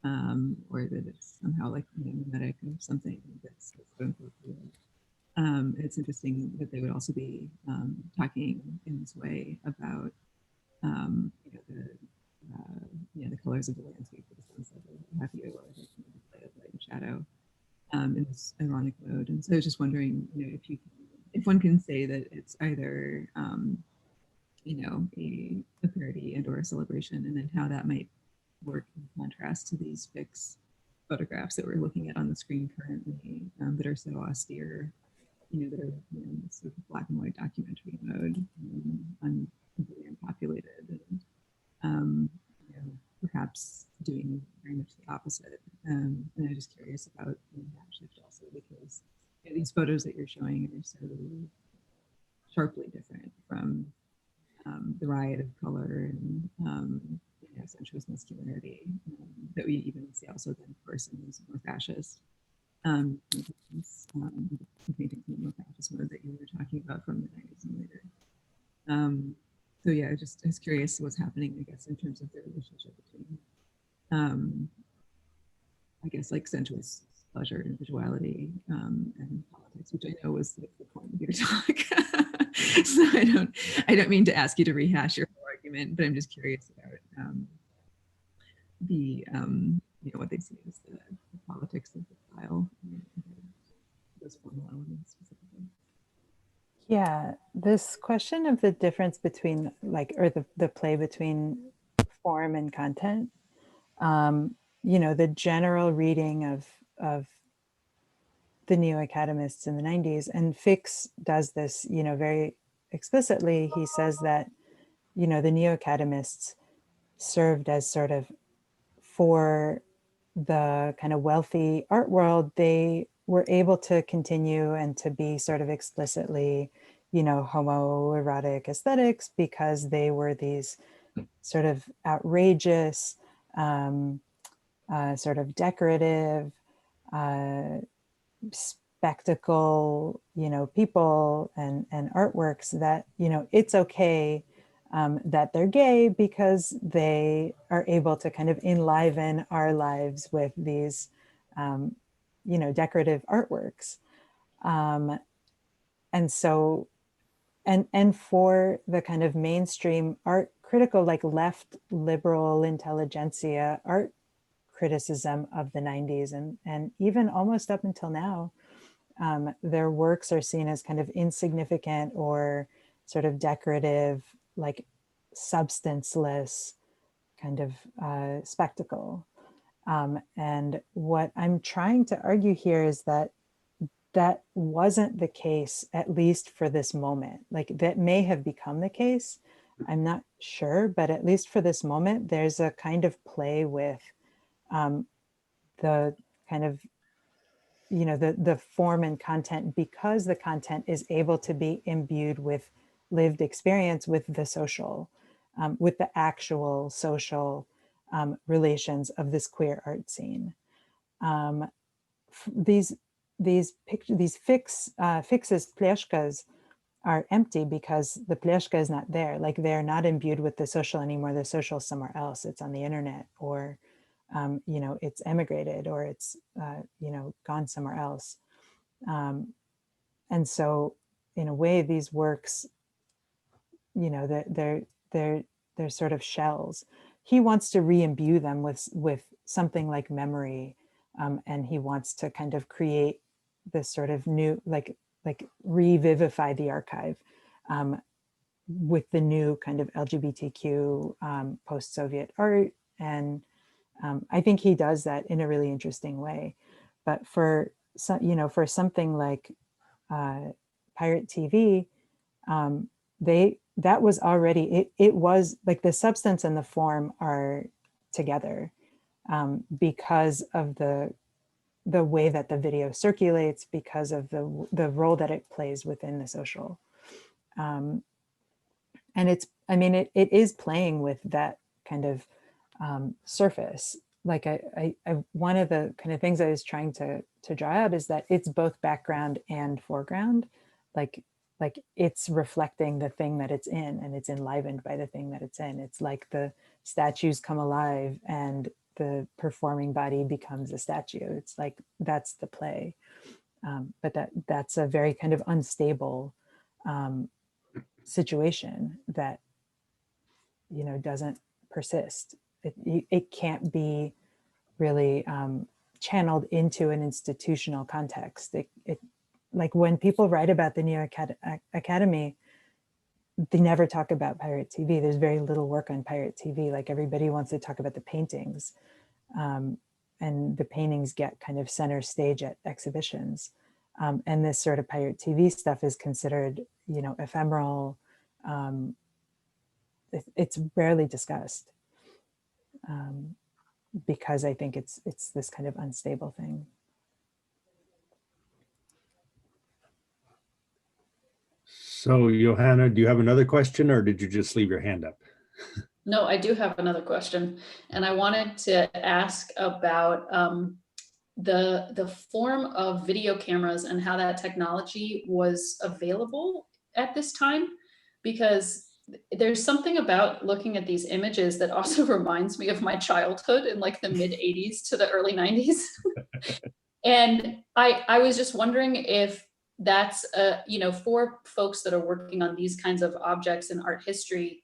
Speaker 3: or that it's somehow like mimetic of something that's quote unquote real. It's interesting that they would also be talking in this way about the colors of the landscape, for the sunset, or have you, or the play of light and shadow in this ironic mode. And so I was just wondering, if one can say that it's either a parody and or a celebration, and then how that might work in contrast to these fixed photographs that we're looking at on the screen currently, that are so austere, that are in this sort of black and white documentary mode, completely unpopulated, and perhaps doing very much the opposite. And I'm just curious about that shift also, because these photos that you're showing are so sharply different from the riot of color and sensuous masculinity that we even see also then, of course, in these more fascist paintings in the more fascist mode that you were talking about from the 90s and later. So yeah, I was curious what's happening, I guess, in terms of the relationship between, I guess, like sensuous pleasure and individuality and politics, which I know was like the point of your talk. So I don't mean to ask you to rehash your whole argument, but I'm just curious about what they see as the politics of the style, those formal elements specifically.
Speaker 2: Yeah, this question of the difference between the play between form and content, the general reading of the neo-academists in the 90s, and Fix does this, very explicitly. He says that, the neo-academists served as sort of, for the kind of wealthy art world, they were able to continue and to be sort of explicitly, homoerotic aesthetics, because they were these sort of outrageous, sort of decorative, spectacle, people and artworks that, it's okay that they're gay because they are able to kind of enliven our lives with these, decorative artworks. And so, and for the kind of mainstream art critical, like left liberal intelligentsia art criticism of the 90s, and even almost up until now, their works are seen as kind of insignificant or sort of decorative, like substanceless kind of spectacle. And what I'm trying to argue here is that that wasn't the case, at least for this moment. Like, that may have become the case, I'm not sure, but at least for this moment, there's a kind of play with the kind of, the form and content, because the content is able to be imbued with lived experience, with the social, with the actual social relations of this queer art scene. These fixes, pleshkas, are empty because the pleshka is not there. Like, they're not imbued with the social anymore. The social is somewhere else. It's on the internet, or it's emigrated, or it's gone somewhere else. And so, in a way, these works, they're sort of shells. He wants to re-imbue them with something like memory, and he wants to kind of create this sort of new, like revivify the archive with the new kind of LGBTQ post-Soviet art. And I think he does that in a really interesting way. But for for something like Pirate TV, that was already, it was like the substance and the form are together, because of the way that the video circulates, because of the role that it plays within the social. And it is playing with that kind of surface, one of the kind of things I was trying to draw out is that it's both background and foreground. Like it's reflecting the thing that it's in, and it's enlivened by the thing that it's in. It's like the statues come alive and the performing body becomes a statue. It's like, that's the play. But that's a very kind of unstable situation that, doesn't persist. It can't be really channeled into an institutional context. It like when people write about the Neo Academy, they never talk about pirate TV. There's very little work on pirate TV. Like everybody wants to talk about the paintings, and the paintings get kind of center stage at exhibitions. And this sort of pirate TV stuff is considered, ephemeral. It's rarely discussed because I think it's this kind of unstable thing.
Speaker 1: So Johanna, do you have another question, or did you just leave your hand up?
Speaker 4: No, I do have another question, and I wanted to ask about the form of video cameras and how that technology was available at this time, because there's something about looking at these images that also reminds me of my childhood in like the mid 80s to the early 90s. And I was just wondering if that's, for folks that are working on these kinds of objects in art history,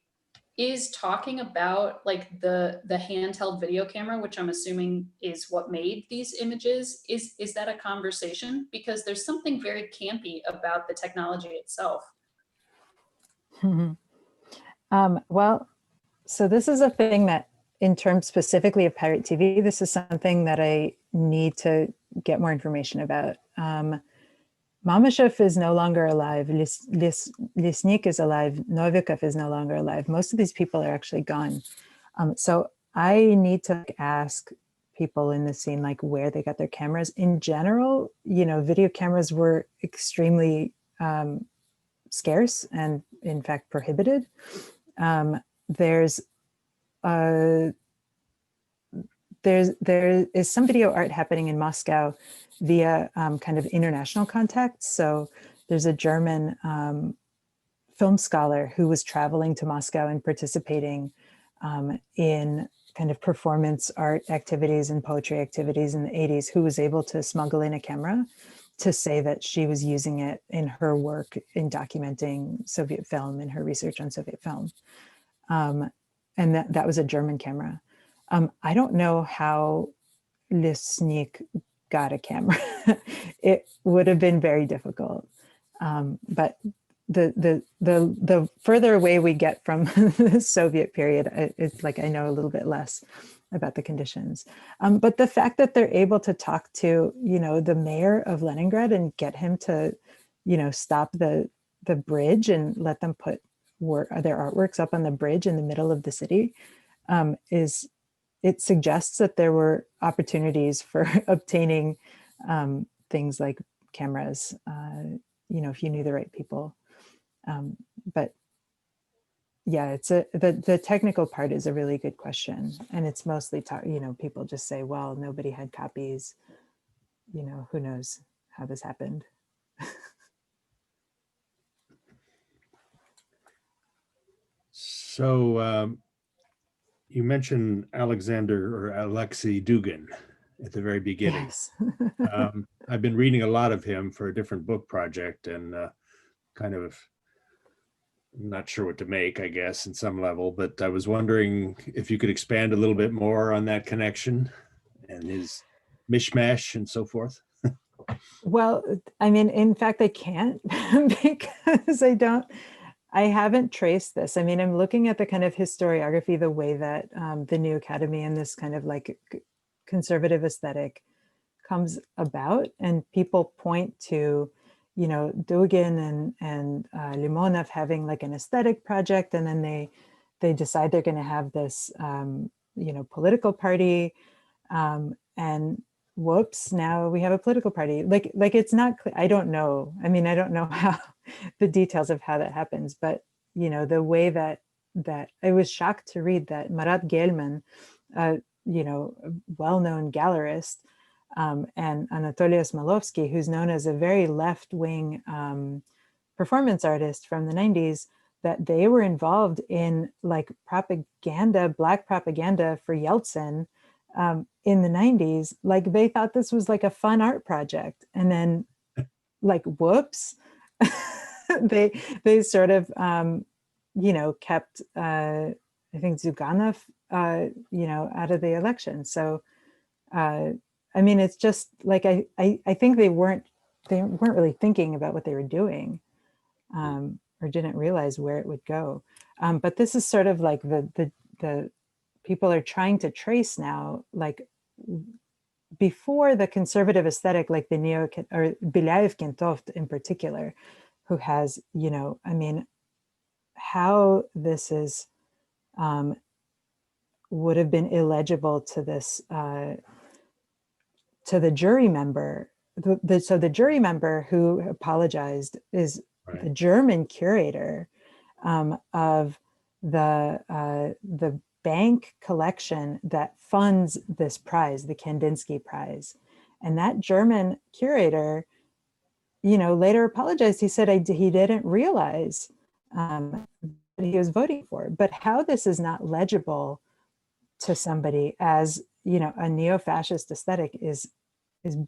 Speaker 4: is talking about like the handheld video camera, which I'm assuming is what made these images, is that a conversation? Because there's something very campy about the technology itself.
Speaker 2: Well, so this is a thing that, in terms specifically of pirate TV, this is something that I need to get more information about. Mamashev is no longer alive. Lisnik is alive. Novikov is no longer alive. Most of these people are actually gone. So I need to ask people in the scene, like where they got their cameras. In general, video cameras were extremely scarce and in fact prohibited. There is some video art happening in Moscow via kind of international contacts. So there's a German film scholar who was traveling to Moscow and participating in kind of performance art activities and poetry activities in the 80s, who was able to smuggle in a camera to say that she was using it in her work in documenting Soviet film, in her research on Soviet film. And that was a German camera. I don't know how Lisnik got a camera. It would have been very difficult. But the further away we get from the Soviet period, it's like I know a little bit less about the conditions. But the fact that they're able to talk to, the mayor of Leningrad and get him to, stop the bridge and let them put their artworks up on the bridge in the middle of the city, it suggests that there were opportunities for obtaining things like cameras, if you knew the right people. But yeah, the technical part is a really good question. And it's mostly, people just say, well, nobody had copies, who knows how this happened.
Speaker 1: So you mentioned Alexander or Alexei Dugin at the very beginning.
Speaker 2: Yes.
Speaker 1: I've been reading a lot of him for a different book project, and kind of not sure what to make, I guess, in some level, but I was wondering if you could expand a little bit more on that connection and his mishmash and so forth.
Speaker 2: Well, I mean, in fact, I can't because I haven't traced this. I mean, I'm looking at the kind of historiography, the way that the New Academy and this kind of like conservative aesthetic comes about, and people point to, Dugin and Limonov having like an aesthetic project, and then they decide they're going to have this, political party, and whoops, now we have a political party. Like it's not clear. I don't know. I mean, I don't know how the details of how that happens, but the way that I was shocked to read that Marat Gelman, well-known gallerist, and Anatoly Smolovsky, who's known as a very left-wing performance artist from the 90s, that they were involved in like propaganda, black propaganda for Yeltsin in the 90s. Like they thought this was like a fun art project. And then like, whoops, they sort of, kept, I think Zyuganov, out of the election. So, I mean, it's just like, I think they weren't really thinking about what they were doing. Or didn't realize where it would go. But this is sort of like the people are trying to trace now, like before the conservative aesthetic, like the or Belyaev Kentoft in particular, who has, I mean, how this is would have been illegible to this to the jury member. So the jury member who apologized is the German curator of the bank collection that funds this prize, the Kandinsky Prize. And that German curator, later apologized. He said he didn't realize what he was voting for. But how this is not legible to somebody as, a neo-fascist aesthetic is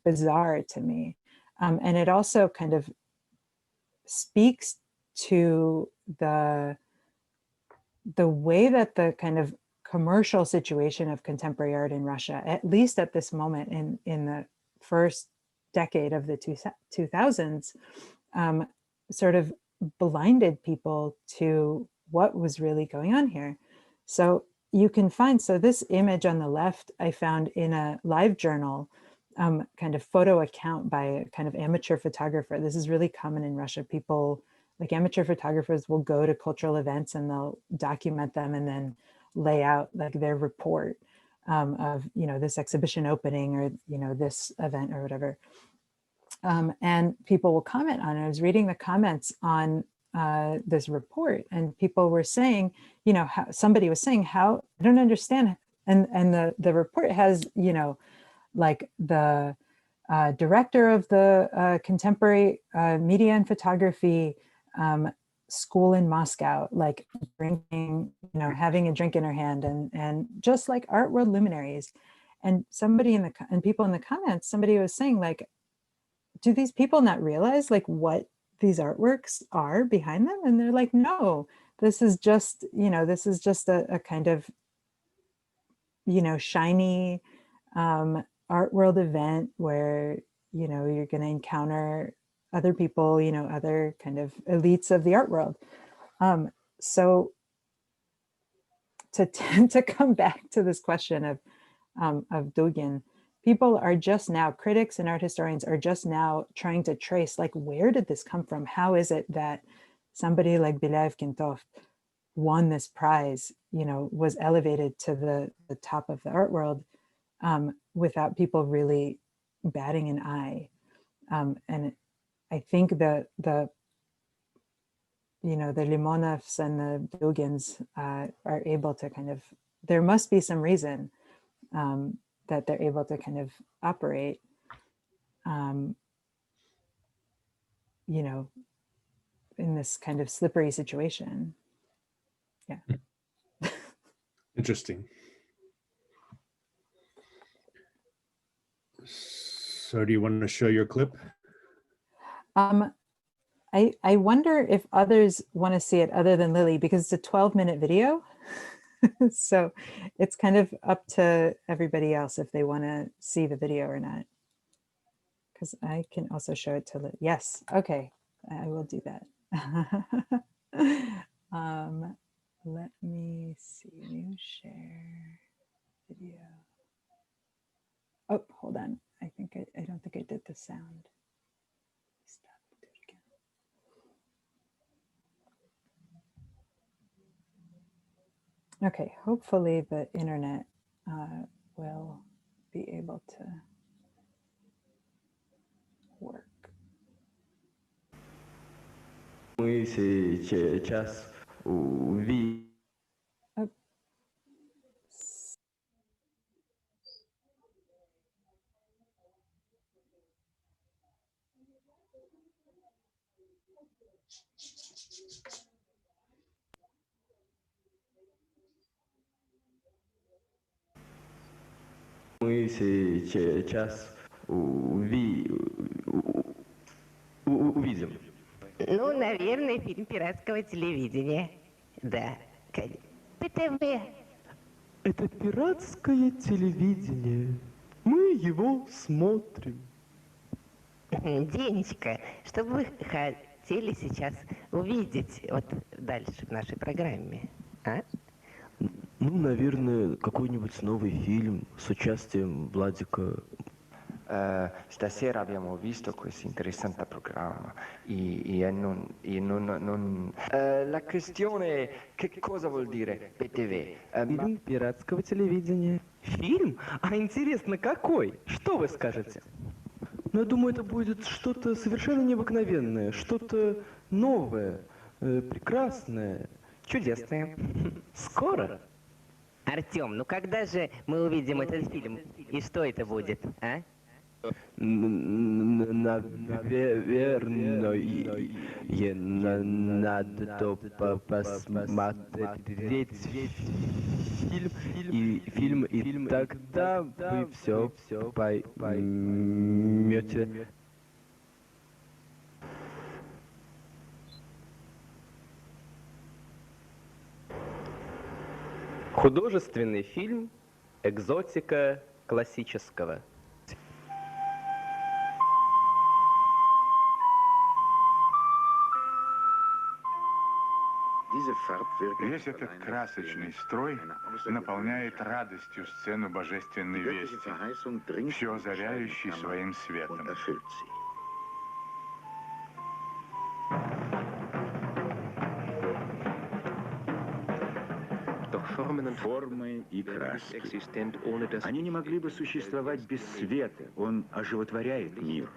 Speaker 2: bizarre to me. And it also kind of speaks to the way that the kind of commercial situation of contemporary art in Russia, at least at this moment in the first decade of the 2000s, sort of blinded people to what was really going on here. So you can find, so this image on the left, I found in a live journal, kind of photo account by a kind of amateur photographer. This is really common in Russia. People, like amateur photographers, will go to cultural events and they'll document them and then lay out like their report of, this exhibition opening or, this event or whatever. And people will comment on it. I was reading the comments on this report, and people were saying, how somebody was saying, how I don't understand. And the report has, like the director of the contemporary media and photography school in Moscow, like drinking, having a drink in her hand, and just like art world luminaries. And somebody and people in the comments, somebody was saying, like, do these people not realize like what these artworks are behind them? And they're like, no, this is just, a kind of, shiny art world event where, you're going to encounter other people, other kind of elites of the art world. So to come back to this question of Dugin, people are just now, critics and art historians are just now trying to trace, like, where did this come from? How is it that somebody like Belyaev Kentoft won this prize, was elevated to the top of the art world without people really batting an eye? And I think the Limonovs and the Dugins are able to kind of, there must be some reason that they're able to kind of operate, in this kind of slippery situation. Yeah.
Speaker 1: Interesting. So do you want to show your clip?
Speaker 2: I wonder if others want to see it other than Lily, because it's a 12-minute video. So it's kind of up to everybody else if they want to see the video or not. Because I can also show it to Lily. Yes, okay, I will do that. Let me see, new share video. Oh, hold on. I don't think I did the sound. Stop, do it again. Okay, hopefully the internet will be able to work.
Speaker 5: Мы сейчас увидим. Мы сейчас увидим.
Speaker 6: Ну, наверное, фильм пиратского телевидения. Да, конечно. ПТВ.
Speaker 5: Это пиратское телевидение. Мы его смотрим.
Speaker 6: Денечка, что бы вы хотели сейчас увидеть вот дальше в нашей программе? А?
Speaker 5: Ну, naверное, какой-нибудь новый фильм с участием Владика.
Speaker 7: Stasera abbiamo visto questo interessante programma la questione che cosa vuol dire ПТВ?
Speaker 5: Фильм пиратского телевидения. Фильм? А интересно, какой? Что вы скажете? Ну, я думаю, это будет что-то совершенно необыкновенное, что-то новое, прекрасное, чудесное. Скоро.
Speaker 6: Артем, ну когда же мы увидим этот фильм? И что это будет, а?
Speaker 5: Наверное, надо посмотреть фильм, и тогда вы все поймете. Художественный фильм «Экзотика классического».
Speaker 8: Весь этот красочный строй наполняет радостью сцену божественной вести, все озаряющий своим светом.
Speaker 9: Формы и краски. Они не могли бы существовать без света. Он оживотворяет мир.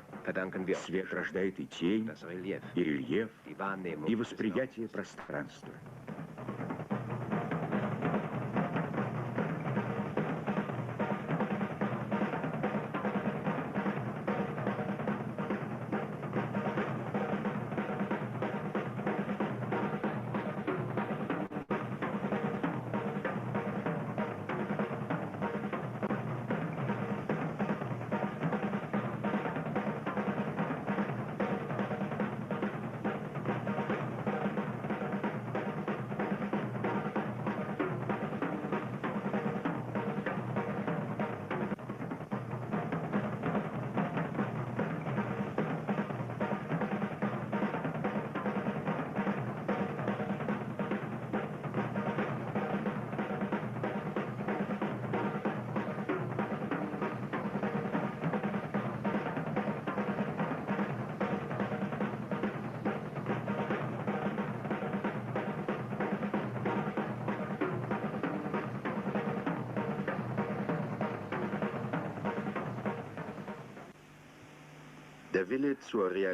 Speaker 9: Свет рождает и тень, и рельеф, и восприятие пространства.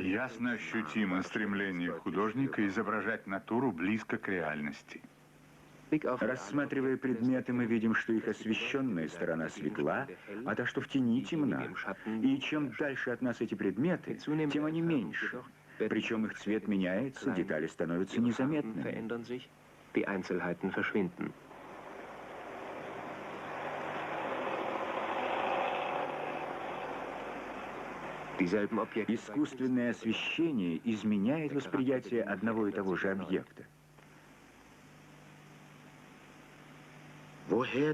Speaker 8: Ясно ощутимо стремление художника изображать натуру близко к реальности.
Speaker 9: Рассматривая предметы, мы видим, что их освещенная сторона светла, а та, что в тени, темна. И чем дальше от нас эти предметы, тем они меньше. Причем их цвет меняется, детали становятся незаметными. Искусственное освещение изменяет восприятие одного и того же объекта.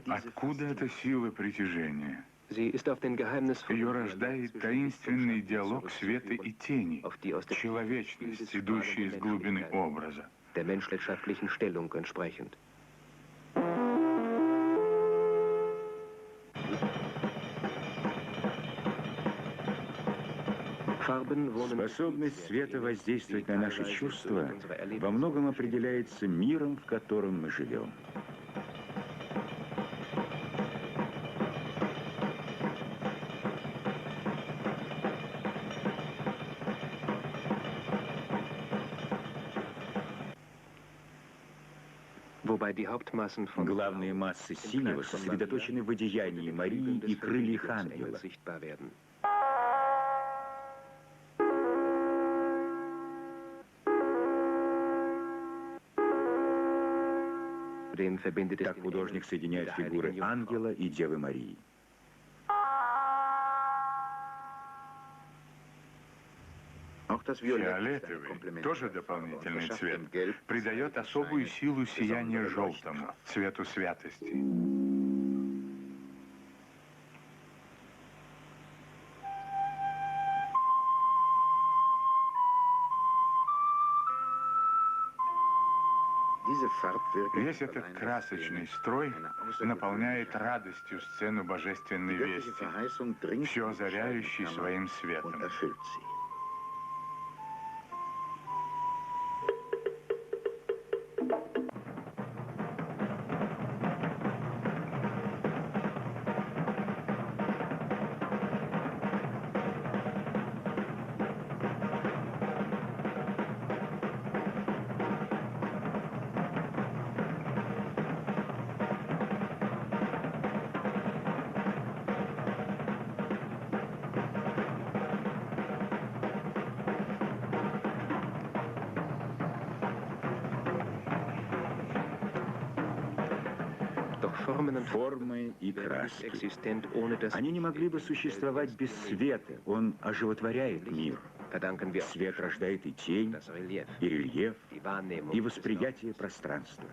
Speaker 8: Откуда эта сила притяжения? Ее рождает таинственный диалог света и тени, человечность, идущая из глубины образа. Способность света воздействовать на наши чувства во многом определяется миром, в котором мы живем.
Speaker 9: Главные массы синего сосредоточены в одеянии Марии и крыльях ангела. Так художник соединяет фигуры ангела и Девы Марии.
Speaker 8: Фиолетовый, тоже дополнительный цвет, придает особую силу сиянию желтому, цвету святости. Весь этот красочный строй наполняет радостью сцену божественной вести, все озаряющий своим светом.
Speaker 9: Формы и краски. Они не могли бы существовать без света. Он оживотворяет мир. Свет рождает и тень, и рельеф, и восприятие пространства.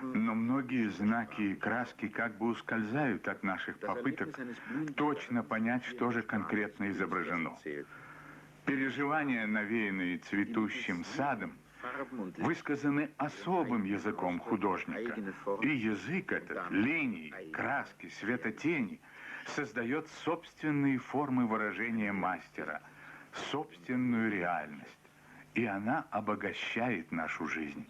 Speaker 8: Но многие знаки и краски как бы ускользают от наших попыток точно понять, что же конкретно изображено. Переживания, навеянные цветущим садом, высказаны особым языком художника. И язык этот, линий, краски, светотени, создает собственные формы выражения мастера, собственную реальность. И она обогащает нашу жизнь.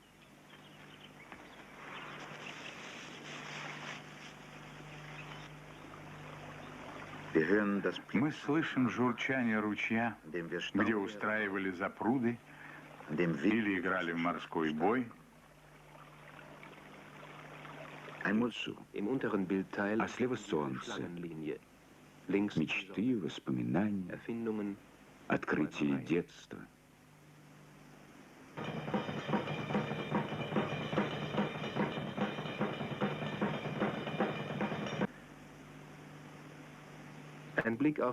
Speaker 8: Мы слышим журчание ручья, где устраивали запруды или играли в морской бой.
Speaker 9: А слева солнце, мечты, воспоминания, открытие детства.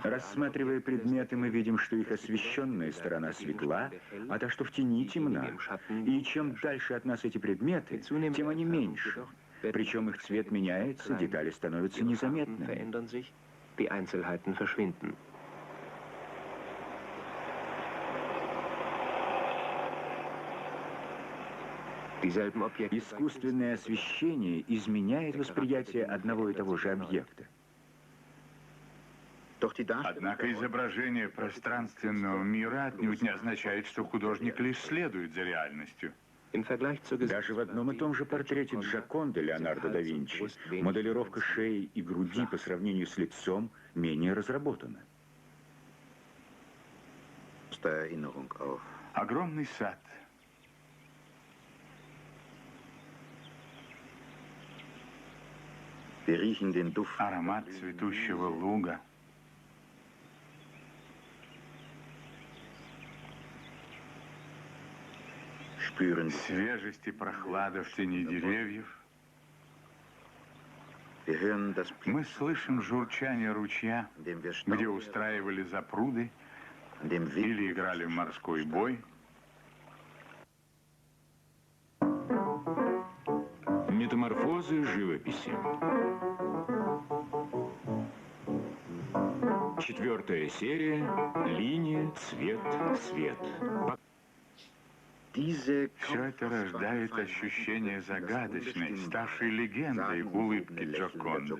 Speaker 9: Рассматривая предметы, мы видим, что их освещенная сторона светла, а та, что в тени, темна. И чем дальше от нас эти предметы, тем они меньше. Причем их цвет меняется, детали становятся незаметными. Искусственное освещение изменяет восприятие одного и того же объекта.
Speaker 8: Однако изображение пространственного мира отнюдь не означает, что художник лишь следует за реальностью.
Speaker 9: Даже в одном и том же портрете Джоконды Леонардо да Винчи моделировка шеи и груди по сравнению с лицом менее разработана.
Speaker 8: Огромный сад. Аромат цветущего луга. Свежесть и прохлада в тени деревьев. Мы слышим журчание ручья, где устраивали запруды или играли в морской бой.
Speaker 9: Метаморфозы живописи. 4-я серия. Линия, цвет, свет.
Speaker 8: Все это рождает ощущение загадочной, ставшей легендой улыбки Джоконды.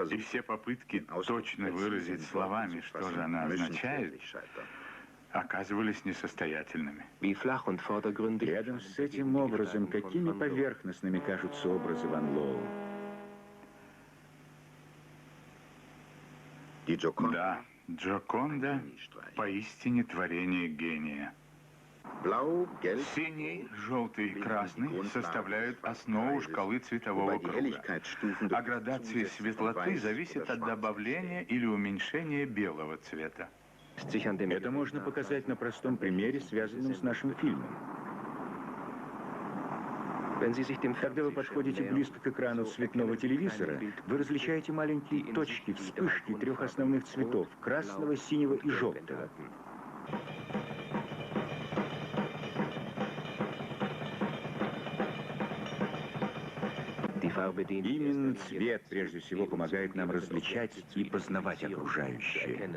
Speaker 8: И все попытки точно выразить словами, что же она означает, оказывались несостоятельными.
Speaker 9: Рядом с этим образом, какими поверхностными кажутся образы Ван Лоу?
Speaker 8: Да, Джоконда поистине творение гения. Синий, желтый и красный составляют основу шкалы цветового круга, а градация светлоты зависит от добавления или уменьшения белого цвета.
Speaker 9: Это можно показать на простом примере, связанном с нашим фильмом. Когда вы подходите близко к экрану цветного телевизора, вы различаете маленькие точки, вспышки трех основных цветов – красного, синего и желтого. Именно цвет, прежде всего, помогает нам различать и познавать окружающее.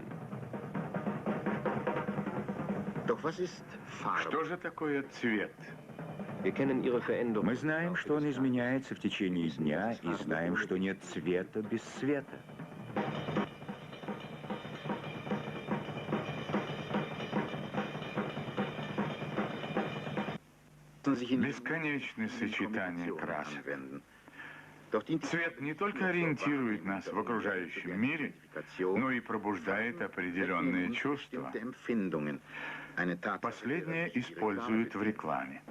Speaker 8: Что же такое цвет?
Speaker 9: Мы знаем, что он изменяется в течение дня, и знаем, что нет цвета без света.
Speaker 8: Бесконечное сочетание красок. Цвет не только ориентирует нас в окружающем мире, но и пробуждает определенные чувства. Последнее используют в рекламе.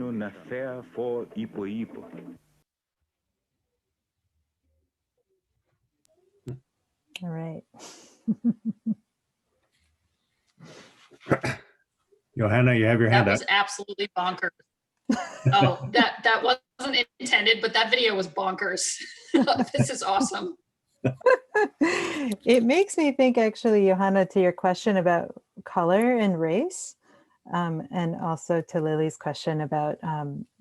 Speaker 9: На фе, фо, ипо, ипо.
Speaker 2: All right.
Speaker 1: Johanna, you have your hand
Speaker 4: That
Speaker 1: up.
Speaker 4: was absolutely bonkers. Oh, that wasn't intended, but that video was bonkers. This is awesome.
Speaker 2: It makes me think, actually, Johanna, to your question about color and race, and also to Lily's question about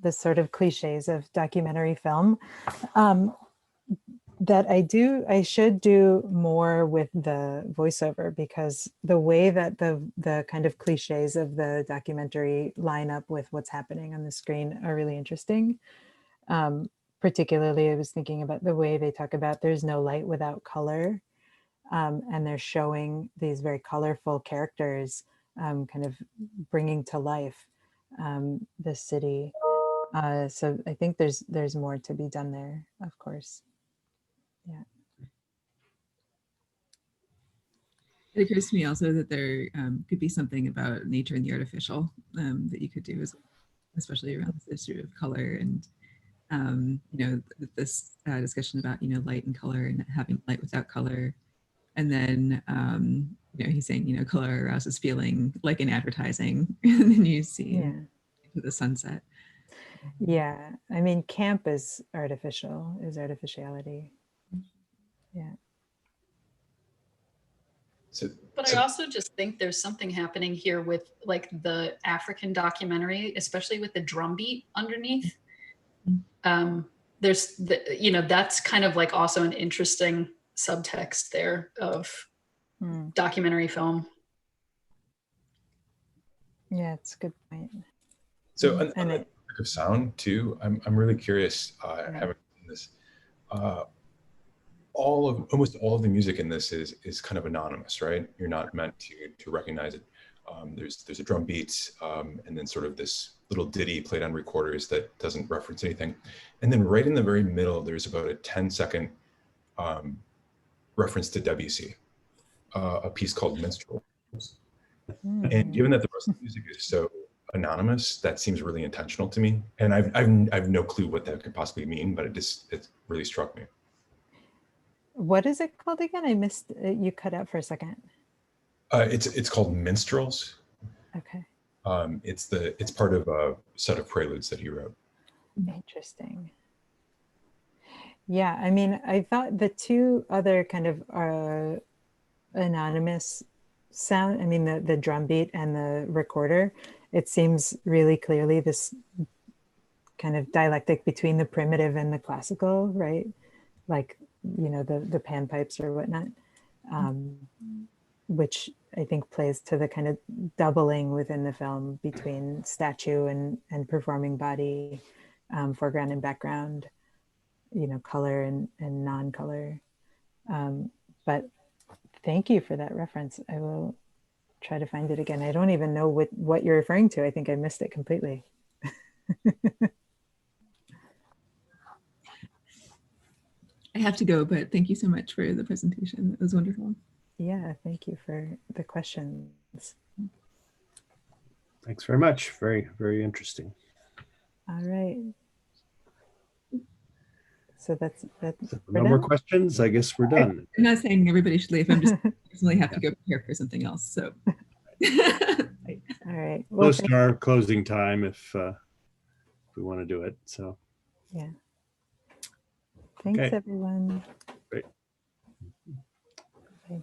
Speaker 2: the sort of cliches of documentary film, that I should do more with the voiceover, because the way that the kind of cliches of the documentary line up with what's happening on the screen are really interesting. Particularly, I was thinking about the way they talk about there's no light without color. And they're showing these very colorful characters kind of bringing to life the city. So I think there's more to be done there, of course. Yeah.
Speaker 3: It occurs to me also that there could be something about nature and the artificial that you could do, especially around this issue of color and this discussion about light and color and having light without color. And then, he's saying, color arouses feeling, like in advertising. And then you see into the sunset.
Speaker 2: Yeah. I mean, camp is artificiality. Yeah.
Speaker 4: But I also just think there's something happening here with like the African documentary, especially with the drum beat underneath. There's that's kind of like also an interesting subtext there of documentary film.
Speaker 2: Yeah, it's a good point.
Speaker 10: So on the topic of sound too, I'm really curious, having seen this, almost all of the music in this is kind of anonymous, right? You're not meant to recognize it. There's a drum beat, and then sort of this little ditty played on recorders that doesn't reference anything. And then right in the very middle, there's about a 10-second reference to Debussy, a piece called Minstrels. And given that the rest of the music is so anonymous, that seems really intentional to me. And I've no clue what that could possibly mean, but it really struck me.
Speaker 2: What is it called again? I missed it. You cut out for a second.
Speaker 10: It's called Minstrels.
Speaker 2: Okay,
Speaker 10: It's part of a set of preludes that he wrote.
Speaker 2: interesting. Yeah, I mean, I thought the two other kind of anonymous sound, I mean, the drum beat and the recorder, it seems really clearly this kind of dialectic between the primitive and the classical, right? Like, you know, the panpipes or whatnot, which I think plays to the kind of doubling within the film between statue and performing body, foreground and background, you know, color and non-color. But thank you for that reference. I will try to find it again. I don't even know what you're referring to. I think I missed it completely.
Speaker 3: I have to go, but thank you so much for the presentation. It was wonderful.
Speaker 2: Yeah, thank you for the questions.
Speaker 1: Thanks very much. Very, very interesting.
Speaker 2: All right. So that's
Speaker 1: No more questions. I guess we're done.
Speaker 3: I'm not saying everybody should leave. I'm just personally have to go prepare for something else. So.
Speaker 2: All right. Well,
Speaker 1: Close to our closing time if we want to do it. So.
Speaker 2: Yeah. Thanks,
Speaker 1: Okay.
Speaker 2: everyone.
Speaker 1: Great.
Speaker 2: Bye.